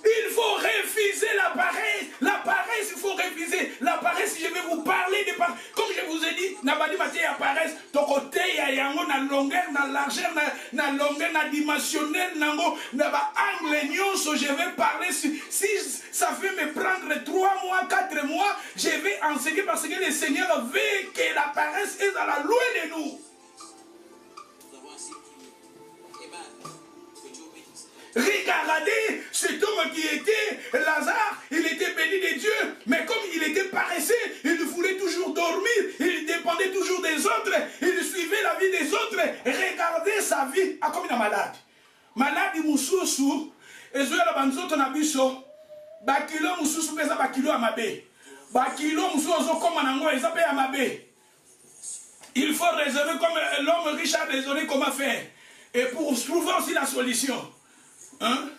il faut refuser la paresse. La paresse, il faut refuser. La paresse, je vais vous parler de paresse. Comme je vous ai dit, Nabadi Maté la paresse, ton côté, il y a yango na longueur, na largeur, na longueur, na dimensionnel, nango, na ba angle nyonso, je vais parler. Si ça fait me prendre 3 mois, 4 mois, je vais enseigner parce que le Seigneur veut que la paresse est à la loin de nous. Regardez cet homme qui était Lazare, il était béni de Dieu, mais comme il était paresseux, il voulait toujours dormir, il dépendait toujours des autres, il suivait la vie des autres. Regardez sa vie, comme il est malade. Malade, il moussoussou, et je la banzoto na biso, bakilo moussoussou pesa bakilo amabe, bakilo moussoussou comme anango, ils appellent amabe. Il faut raisonner comme l'homme riche a raisonné comment faire, et pour trouver aussi la solution. Hein?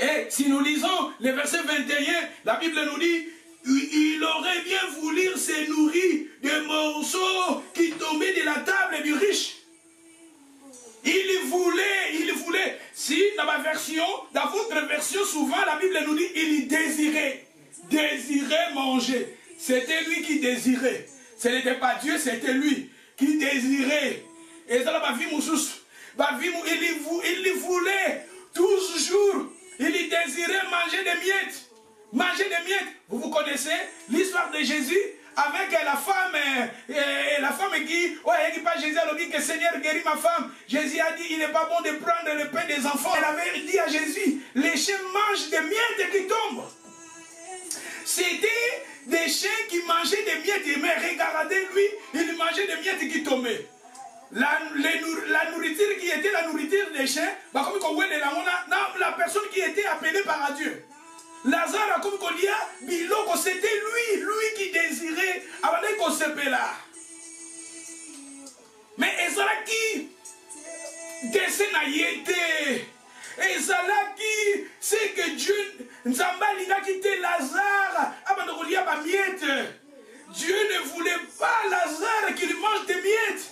Et si nous lisons le verset 21, la Bible nous dit, il aurait bien voulu se nourrir des morceaux qui tombaient de la table du riche. Il voulait, si dans ma version, dans votre version, souvent la Bible nous dit, il désirait manger. C'était lui qui désirait. Ce n'était pas Dieu, c'était lui qui désirait. Et ça, il voulait toujours, il désirait manger des miettes. Manger des miettes. Vous connaissez l'histoire de Jésus avec la femme qui, pas Jésus a dit que Seigneur guérit ma femme. Jésus a dit, il n'est pas bon de prendre le pain des enfants. Elle avait dit à Jésus, les chiens mangent des miettes qui tombent. C'était des chiens qui mangeaient des miettes, mais regardez lui, il mangeait des miettes qui tombaient. La nourriture qui était la nourriture des chiens, la personne qui était appelée par Dieu. Lazare, comme on dit, Biloko, c'était lui qui désirait avec qu'on s'appelle là. Mais Ezalaki, descend à yété. Ezalaki, c'est que Dieu, Nzambali n'a quitté Lazare, avant de lire ma miette. Dieu ne voulait pas Lazare qu'il mange des miettes.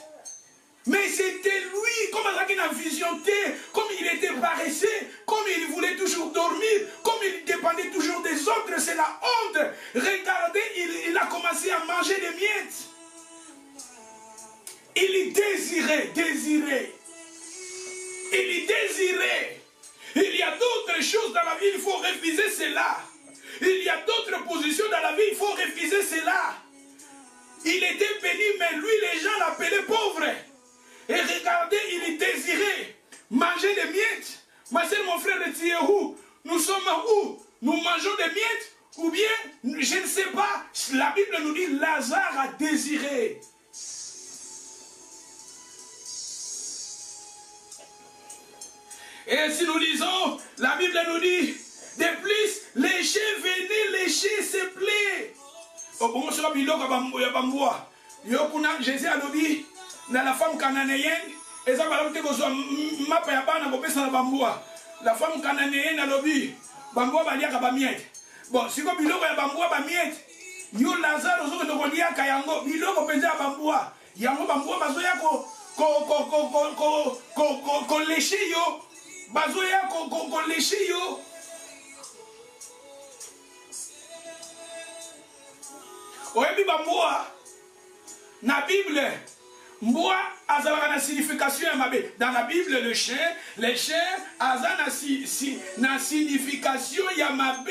Mais c'était lui, comme il a visionné, comme il était paresseux, comme il voulait toujours dormir, comme il dépendait toujours des autres, c'est la honte. Regardez, il a commencé à manger des miettes. Il y désirait. Il y désirait. Il y a d'autres choses dans la vie, il faut refuser cela. Il y a d'autres positions dans la vie, il faut refuser cela. Il était béni, mais lui, les gens l'appelaient pauvre. Et regardez, il y désirait manger des miettes. Ma soeur, mon frère, tu es où? Nous sommes où? Nous mangeons des miettes? Ou bien, je ne sais pas, la Bible nous dit, Lazare a désiré. Et si nous lisons, la Bible nous dit, de plus, lécher, venez lécher ses plaies. Jésus a dit, dans la femme cananéenne, la femme cananéenne a dit, bamboa baliaka bamiette. Bon, si vous biloko ya bamboa bamiette, yo Lazare ozo ko liaka yango, biloko penza bamboa, yango bamboa bazoya ko lécher yo. Bazoya ko lécher yo. Oyebi bamboa na Bible, mboa azalaka na signification ya mabe. Dans la Bible, les chiens aza na signification ya mabe.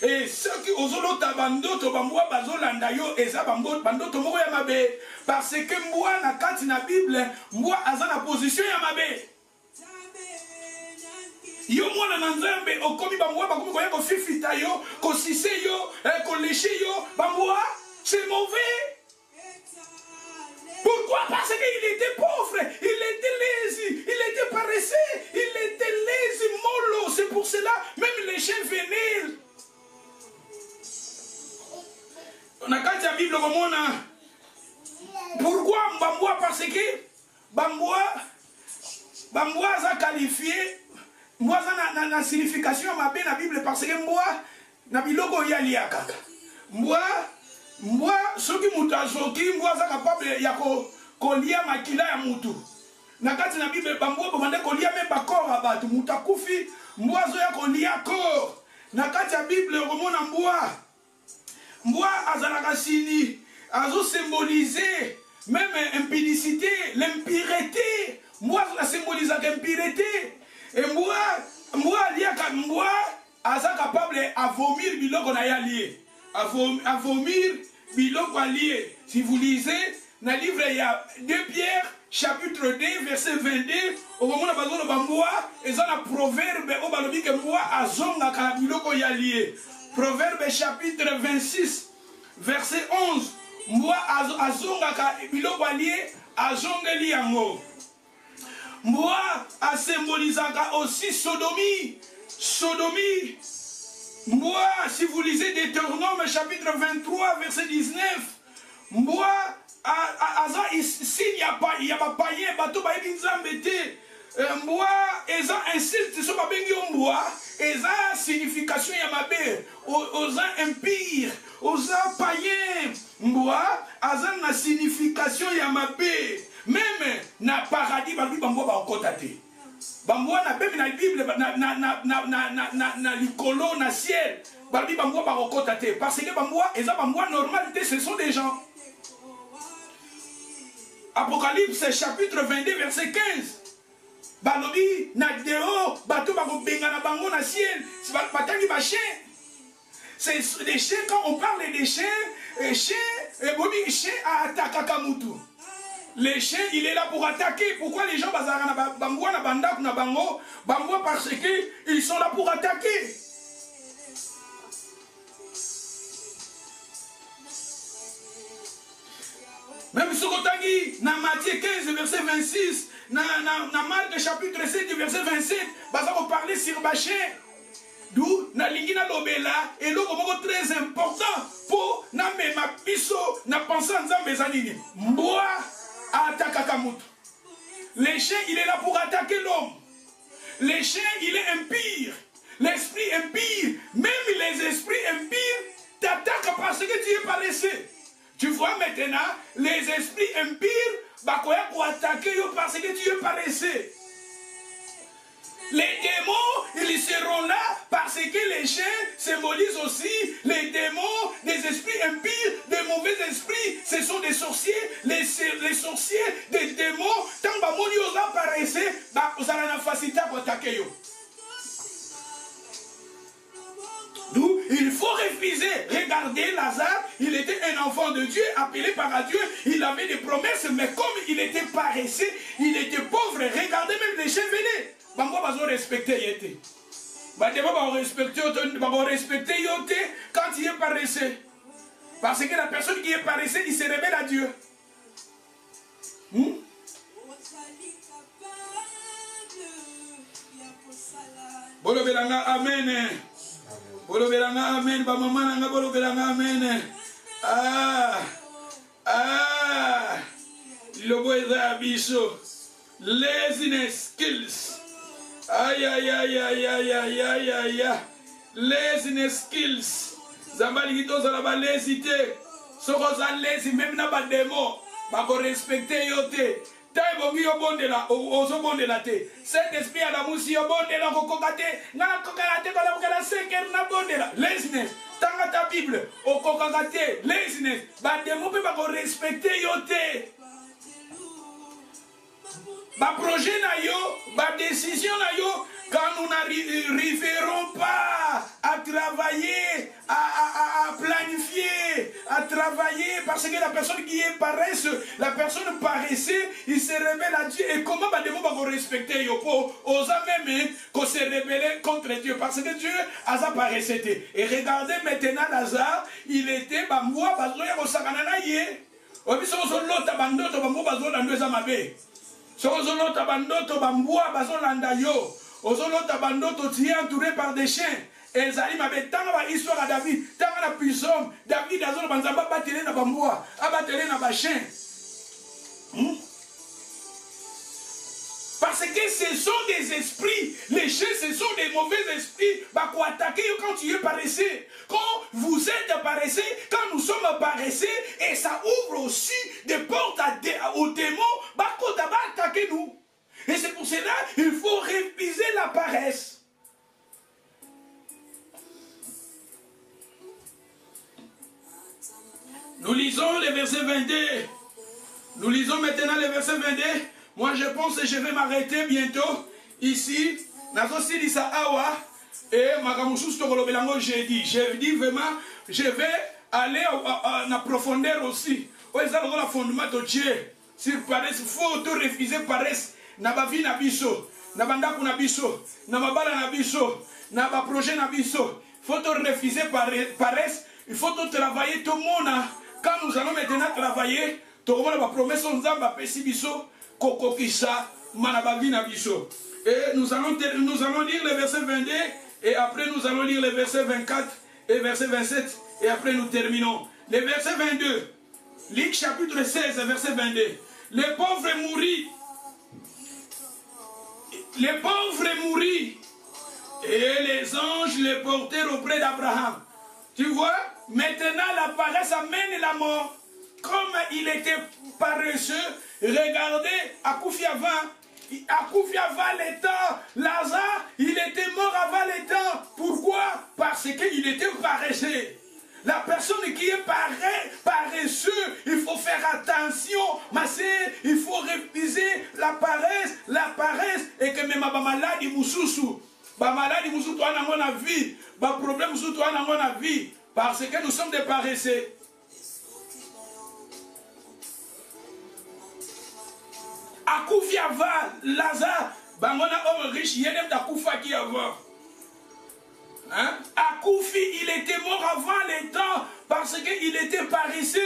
Et ceux qui ozolota bandoto bamboa bazolanda yo eza bandoto moko ya mabe. Parce que mboa na kati na Bible, mboa aza na position ya mabe. Yo mwana na nzambe okomi bamboa bakomi koya ko fifita yo, ko sise yo, ko lécher yo, bamboa c'est mauvais. Pourquoi? Parce qu'il était pauvre, il était lazy, il était paresseux, il était lazy, mollo. C'est pour cela, même les chiens venaient. On a quand la Bible comme pourquoi bamboa? Parce que bamboa a qualifié. Moi, ça na signification ma bien la Bible parce que moi, na biloko yali akaka. Moi, ceux qui mutazoki, moi, ça capable ya ko lia makila ya mutu. Na kati na Bible bamboa bamande ko lia même bakor abatu mutakufi, moi zo ya ko lia corps. Na kati ya Bible komona moi azalaka sini, azo symboliser même impudicité, l'impureté. Moi ça symbolise l'impureté. Et moi aza capable à vomir biloko na ya lié. À vomir biloko lié. Si vous lisez dans le livre il y a 2 Pierre chapitre 2 verset 22 au moment où bazo bamboa et ça la proverbe au balobi que moi azonga ka biloko ya lié. Proverbe chapitre 26 verset 11 moi azonga ka biloko lié azongeli yango. Moi, a symbolisé aussi sodomie. Sodomie. Moi, si vous lisez Deutéronome chapitre 23, verset 19, moi, s'il n'y a pas païen, bateau ba embêté. Moi, ils ont insulte, ils sont pas bien moi, ils ont signification yamabe, ils ont empire, ils ont païen. Moi, ils ont la signification yamabe. Même na paradis bamboa ba kotate. Bamboa na même na Bible na likolo na ciel. Bamboa ba kotate parce que bamboa eza bamboa normalité ce sont des gens. Apocalypse chapitre 22 verset 15. Balobi na deo bato ba ko benga na bango na ciel, c'est batangi ba chien. C'est des chiens quand on parle des chiens, chien attaque kamutu. Les chiens, il est là pour attaquer. Pourquoi les gens bazarana bamboa na bandak na bango? Bamboa parce que ils sont là pour attaquer. Même sur Otangi, dans Matthieu 15, verset 26, dans Marc chapitre 7, verset 27, on parler sur Bachin. D'où, na lingina lobela, et l'eau comme très important pour na mema piso, na penser en zambezanini. Mboa attaque Kamutu. Le chien, il est là pour attaquer l'homme. Le chien, il est impire. L'esprit impire. Même les esprits impires t'attaquent parce que tu es paresseux. Tu vois maintenant, les esprits impires, bakoya pour attaquer parce que tu es paresseux. Les démons, ils seront là parce que les chiens symbolisent aussi les démons, des esprits impurs, des mauvais esprits. Ce sont des sorciers, les sorciers, des démons. Tant que vous apparaissez, vous avez la facilité à attaquer. D'où il faut refuser. Regardez Lazare, il était un enfant de Dieu, appelé par Dieu, il avait des promesses, mais comme il était paresseux, il était pauvre, regardez même les chiens venaient. Pourquoi ils ont respecté Yété? Ils ont respecté Yoté quand il est paresseux. Parce que la personne qui est paresseuse, il se révèle à Dieu. Amen. Bolobelanga amen, ba mama nanga bolobelanga amen. Lobo eza biso. Laziness kills. Laziness kills. Zambali kitoza la ba laisité. Soko za lazy même na ba démon. Ba ko respecter yote. Taibongi yo bondela, ozo bondela te. Cet esprit à la moussi yo bondela kokokate. Na kokakate kola kokala seker na bondela. Laziness. Tanga ta Bible. O kokakate. Laziness. Ba demo pe ba ko respecter yo te. Ba projet na yo, ba décision na yo, quand nous n'arriverons pas à travailler, à planifier, à travailler, parce que la personne qui est paresse, la personne paresseuse, il se révèle à Dieu. Et comment va devoir respecter Yopo, osa même qu'on se rebelle contre Dieu, parce que Dieu a sa paresse. Et regardez maintenant Lazare, il était bamboua, bazoya kosakana ye. Obi so lota bandoto bambo bazola ndeza mabe. Sozolota bandoto bamboua bazolanda yo. Ozolota bandoto tu es entouré par des chiens. Et Zali m'avait tant à l'histoire à David, tant à la puissance. David a zolo banzamba batele na bamboua, abatele na ba chien. Parce que ce sont des esprits. Les chiens, ce sont des mauvais esprits. Bah, pour attaquer quand tu es paresseux. Quand vous êtes paresseux, quand nous sommes paresseux, et ça ouvre aussi des portes aux démons, bah, quand tu vas attaquer nous. Et c'est pour cela qu'il faut réviser la paresse. Nous lisons le verset 22. Nous lisons maintenant le verset 22. Moi, je pense que je vais m'arrêter bientôt ici. Et j'ai dit vraiment, je vais aller en profondeur aussi. La fondement de Dieu. Sur paresse, il faut refuser paresse. Na ba vie na biso, na bandaku na biso, na mabala na biso, na ba projet na biso. Il faut refuser paresse. Il faut travailler tout le monde. Quand nous allons maintenant travailler, tout le monde va promettre son zamba pesi biso. Et nous allons lire le verset 22 et après nous allons lire le verset 24 et verset 27 et après nous terminons. Le verset 22, Luc chapitre 16, verset 22. Les pauvres mourent. Les pauvres mourent et les anges les portèrent auprès d'Abraham. Tu vois, maintenant la paresse amène la mort. Comme il était paresseux, regardez, Akoufi avant le temps, Lazare, il était mort avant le temps. Pourquoi? Parce qu'il était paresseux. La personne qui est paresseux, il faut faire attention, ma sœur, il faut réviser la paresse, et que même ma maladie moussousou, ma maladie moussousou, toi, dans mon vie, ma problème moussousou, toi, dans mon vie, parce que nous sommes des paresseux. Akoufi avant, Lazare, bangona homme riche, il y a des Akoufa qui avant. Hein? Akoufi, il était mort avant les temps parce qu'il était paresseux.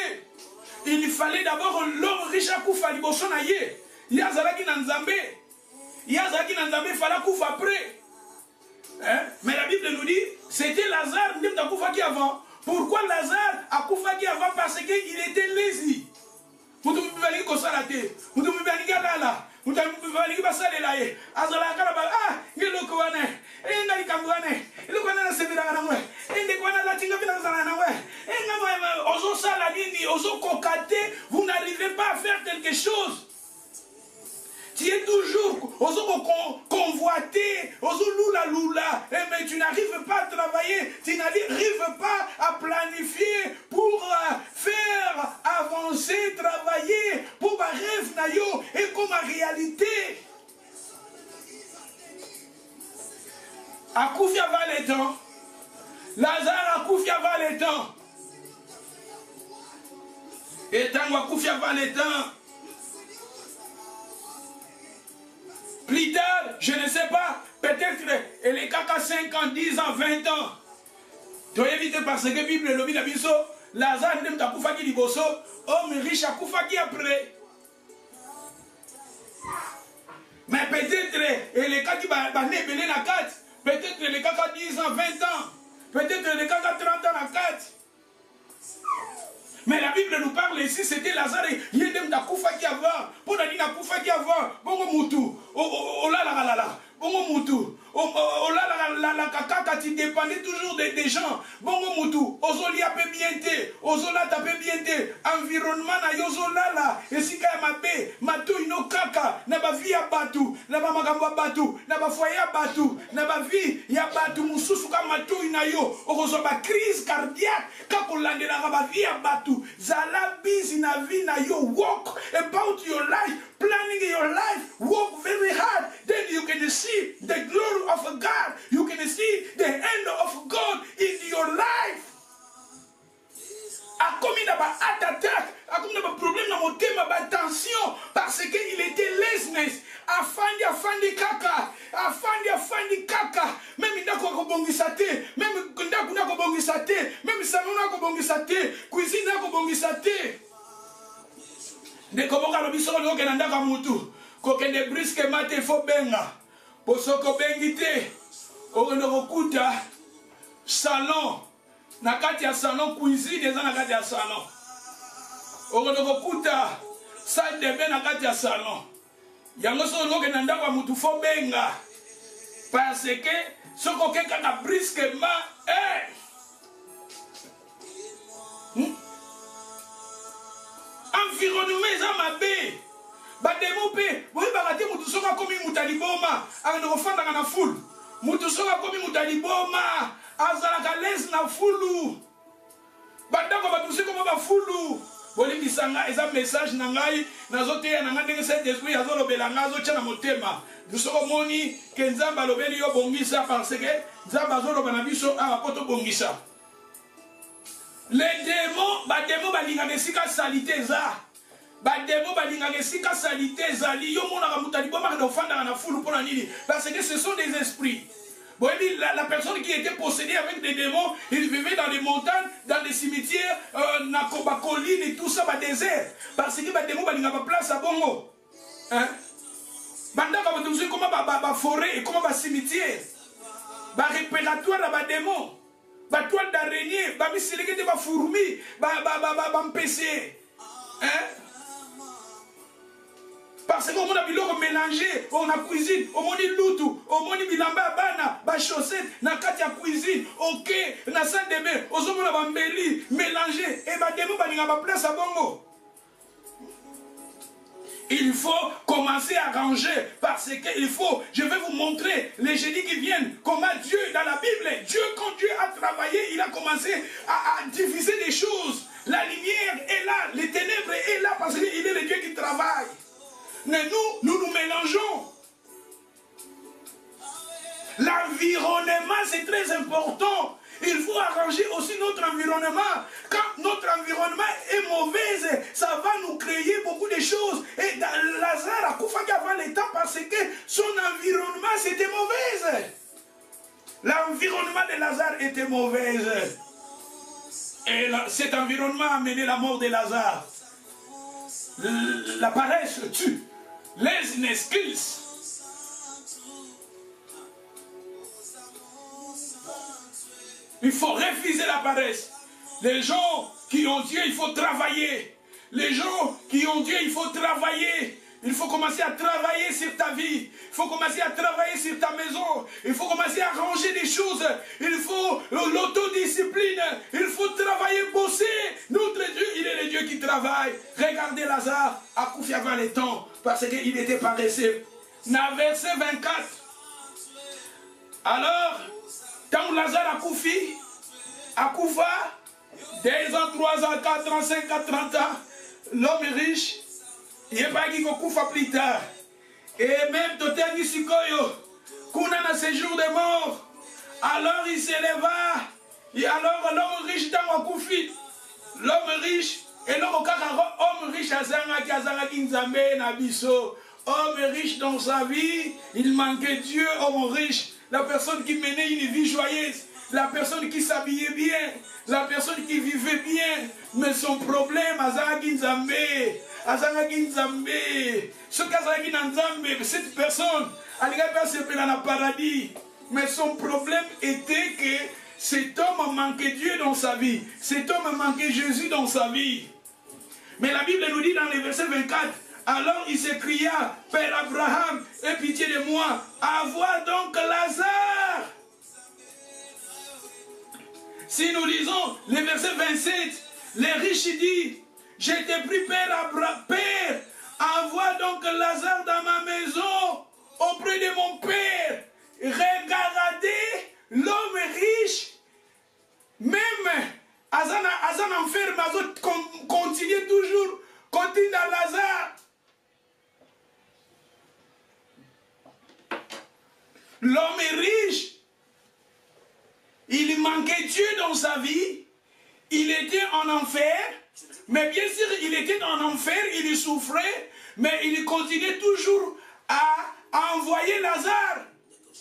Il fallait d'abord l'homme riche Akoufa, liboso na ye. Yazalaki nanzambe. Yazalaki nanzambe, il fallait Akoufa après. Hein? Mais la Bible nous dit, c'était Lazare, même d'Akoufa qui avant. Pourquoi Lazare Akoufa qui avant? Parce qu'il était lazy. Vous devez aller comme ça la tête. Vous devez aller là. Vous devez aller passer là. Azala kalaba ah, ngelo ko wane. Ngali kambwane. Ile ko na sebira na mwe. Ende ko na la tinga bila na mwe. Ngamo ozo sala nini, ozo kokate, vous n'arrivez pas à faire quelque chose. Tu es toujours ozo convoité convoiter, lula, mais tu n'arrives pas à travailler, tu n'arrives pas à planifier pour faire avancer, travailler, pour ma rêve nayo et comme ma réalité. Akoufi avant les temps, Lazare Akoufi avant les temps, et tant Akoufi avant les temps. Plus tard, je ne sais pas, peut-être, elle est qu'à 5 ans, 10 ans, 20 ans. Tu as évité parce que la Bible le dit, Lazare n'aime pas Koufa qui dit bosso, homme riche à Koufa qui après. Mais peut-être, elle est qu'à qui va nebelé la 4. Peut-être, elle est qu'à 10 ans, 20 ans. Peut-être, elle est qu'à 30 ans la 4. Mais la Bible nous parle ici, c'était Lazare, il y a des Koufa qui avant, pour la Dina Koufa qui avant, bongo moutou, oh là là là là, bongo moutou, oh là là là kaka, tu dépendais toujours des gens, bongo moutou, ozoli apé bienté, ozola tapé bienté, environnement na yozola là, et si kaya mabe, matou ino kaka, na ba vie ya batu, na ba makambo batu, na ba foyer ya batu, na ba vie ya batu, mususu ka matou ina yo, ozo ba crise cardiaque, kako lande na ba vie ya batu. Zala busy na vie na yo, walk about your life, planning your life, work very hard, then you can see the glory of God, you can see the hand of God in your life. A commis na ba attaque, a commis na ba problème na mon thème, ba tension, parce qu'il était laziness, afandi kaka, afandi kaka, même ndako ko bongisa te, même ndako na ko bongisa te, même salon na ko bongisa te, cuisine na ko bongisa te. De koboka lo biso lo ke ndaka mutu, ko ke de briske mate fo benga, posoko bengite, o no kuta salon, na kati ya salon cuisine eza na kati ya salon. O no kuta salle de bain na kati ya salon. Yango so loke na ndako mutu fo benga parce que soko ke kaka brusquement environnement eza mabe bademo pe boyi bakati mutu soko akomi mutu aliboma akende kofandaka na fulu mutu soko akomi mutu aliboma azalaka lese na fulu bandako batu siko ba fulu. Bolimbisanga eza message na ngai nazoteya na ngai ndenge cet esprit azolobela ngai azotia na motema bisoko moni ke nzambe alobeli yo bongisa parce que nzambe azoloba na biso awa po tobongisa. Les démons bademo balingaka esika salite eza bademo balingaka esika salite ezali yo monaka moto alibomaka na ofandaka na fulu mpona nini parce que ce sont des esprits. La personne qui était possédée avec des démons, il vivait dans les montagnes, dans les cimetières, dans les collines et tout ça, dans le désert. Parce que les démons n'ont pas place à Bongo. Comment la forêt et comment le cimetière. Le réparatoire de les démons. La toile d'araignée, la fourmi, la PC. Parce qu'on a biloko mélangé, on a cuisine, on a loutou, on a bilamba bana, ba chaussette, na katia cuisine, ok, na salle de bain, on a bambeli, mélangé, et ba demo ba ninga ba place à Bongo. Il faut commencer à ranger parce qu'il faut, je vais vous montrer les génies qui viennent, comment Dieu, dans la Bible, Dieu, quand Dieu a travaillé, il a commencé à diviser des choses. La lumière est là, les ténèbres est là parce qu'il est le Dieu qui travaille. Mais nous mélangeons. L'environnement, c'est très important. Il faut arranger aussi notre environnement. Quand notre environnement est mauvais, ça va nous créer beaucoup de choses. Et Lazare a Koufa avant le temps parce que son environnement, c'était mauvais. L'environnement de Lazare était mauvais. Et cet environnement a amené la mort de Lazare. La paresse tue. Laziness kills. Il faut refuser la paresse. Les gens qui ont Dieu, il faut travailler. Les gens qui ont Dieu, il faut travailler. Il faut commencer à travailler sur ta vie. Il faut commencer à travailler sur ta maison. Il faut commencer à ranger des choses. Il faut l'autodiscipline. Il faut travailler, bosser. Notre Dieu, il est le Dieu qui travaille. Regardez Lazare, Akoufi avant les temps, parce qu'il était paresseux. Dans verset 24, Alors, tant Lazare a Koufa, 2 ans, 3 ans, 4 ans, 5 ans, 30 ans, l'homme est riche, il n'est pas qui Koufa plus tard. Et même Totengi Sikoyo, Kuna na séjour de mort, alors il s'éleva, et alors l'homme riche dans Koufi, l'homme riche, et l'homme riche à qui Nzambe Nabiso, homme riche dans sa vie, il manquait Dieu, homme riche, la personne qui menait une vie joyeuse, la personne qui s'habillait bien, la personne qui vivait bien, mais son problème, Azaki Nzambe, cette personne, elle est dans le paradis, mais son problème était que cet homme manquait Dieu dans sa vie, cet homme manquait Jésus dans sa vie. Mais la Bible nous dit dans le verset 24, alors il s'écria, Père Abraham, aie pitié de moi, avoir donc Lazare. Si nous lisons le verset 27, les riches disent, j'ai été pris Père, envoie donc Lazare dans ma maison, auprès de mon Père. Regardez l'homme riche, même Azan enfer, continue toujours, continue dans Lazare. L'homme est riche, il manquait Dieu dans sa vie, il était en enfer, mais bien sûr il était en enfer, il souffrait, mais il continuait toujours à envoyer Lazare.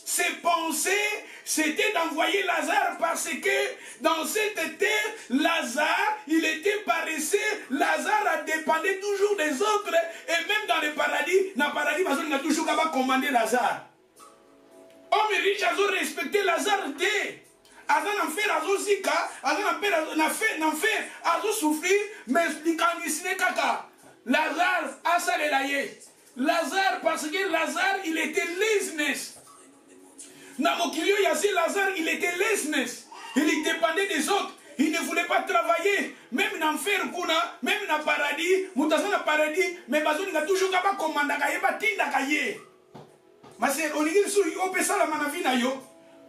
Ses pensées, c'était d'envoyer Lazare parce que dans cette terre, Lazare, il était paresseux, Lazare dépendait toujours des autres, et même dans le paradis, il a toujours commandé Lazare. Homme riche a respecté Lazare dès. Azan enfer azo zika, azan enfer azo souffrir, mais l'ikanisine kaka. Lazare a salelaye. Lazare parce que Lazare il était laziness. Namokilio yasi Lazare il était laziness. Il dépendait des autres. Il ne voulait pas travailler. Même dans l'enfer, même dans le paradis, Moutasan dans le paradis, mais Bazou n'a toujours pas commandé à Yeba Tinda Kaye. Mais c'est on dit que on peut ça la manavina yo.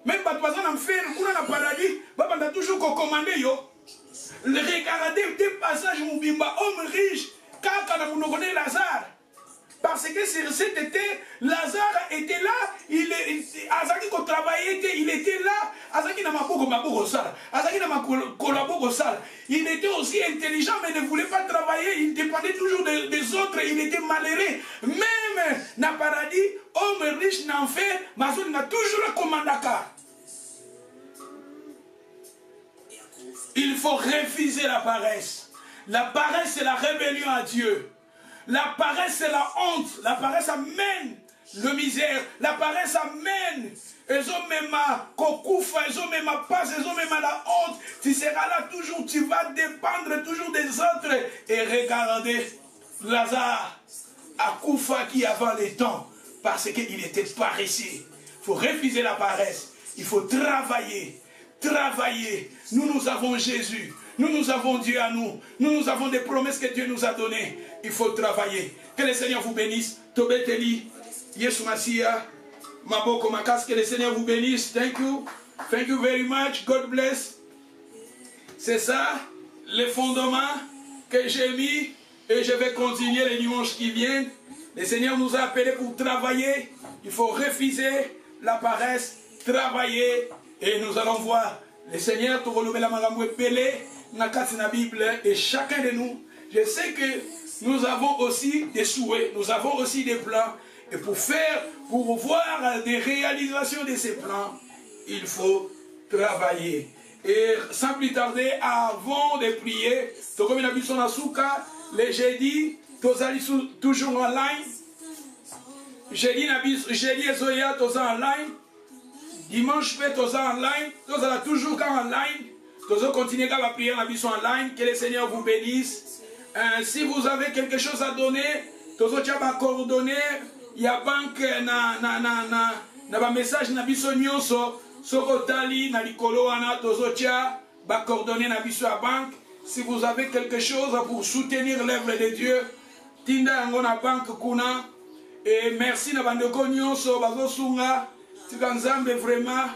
Même Bazou dans l'enfer, dans le paradis, Baba n'a toujours commandé yo. Regardez des passages Moubimba, homme riche, quand on a connu Lazare. Parce que sur cet été, Lazare était là, Azaki qui travaillait, il était là, Azaki n'a pas il était aussi intelligent, mais ne voulait pas travailler, il dépendait toujours des autres, il était malheureux. Même dans le paradis, homme riche n'en fait, Mazou n'a toujours le commandaka. Il faut refuser la paresse. La paresse, c'est la rébellion à Dieu. La paresse, c'est la honte. La paresse amène le misère. La paresse amène. Ils ont même à kokoufa, ils ont même à passe, ils ont même à la honte. Tu seras là toujours, tu vas dépendre toujours des autres. Et regardez, Lazare, à Koufa qui avant les temps, parce qu'il était paresseux. Il faut refuser la paresse. Il faut travailler. Travailler. Nous avons Jésus. Nous avons Dieu à nous. Nous avons des promesses que Dieu nous a données. Il faut travailler. Que le Seigneur vous bénisse. Tobeteli, Yesu Masia, Maboko Makas, que le Seigneur vous bénisse. Thank you. Thank you very much. God bless. C'est ça, les fondements que j'ai mis. Et je vais continuer les dimanches qui viennent. Le Seigneur nous a appelés pour travailler. Il faut refuser la paresse. Travailler. Et nous allons voir. Le Seigneur, tu relever la magamou pelé. Na Bible, et chacun de nous, je sais que nous avons aussi des souhaits, nous avons aussi des plans, et pour voir des réalisations de ces plans, il faut travailler. Et sans plus tarder, avant de prier, comme il a vu son asuka, les jeudis, toujours en ligne, jeudi Zoya, en ligne, dimanche, en ligne, toujours en ligne. Nous continuer à prier la mission en ligne. Que le Seigneur vous bénisse. Si vous avez quelque chose à donner, nous avons coordonné. Il y a banque na message na biso nyonso. Sokotali na likolo ana tozotia ba coordonné na biso à banque. Si vous avez quelque chose pour soutenir l'œuvre de Dieu, tinda yango na banque kuna. Et merci na bandeko nyonso bazosunga tika nzambe vraiment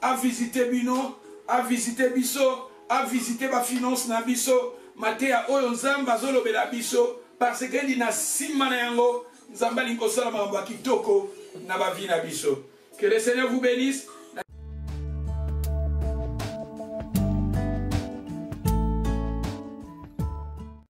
a visité bino, a visité biso, a visité ba finance na biso, mateya oyo nzambe azolobela biso parce que ndi na sima na yango nzambe alingi kosala makambo ya kitoko na ba vie na biso. Que le Seigneur vous bénisse.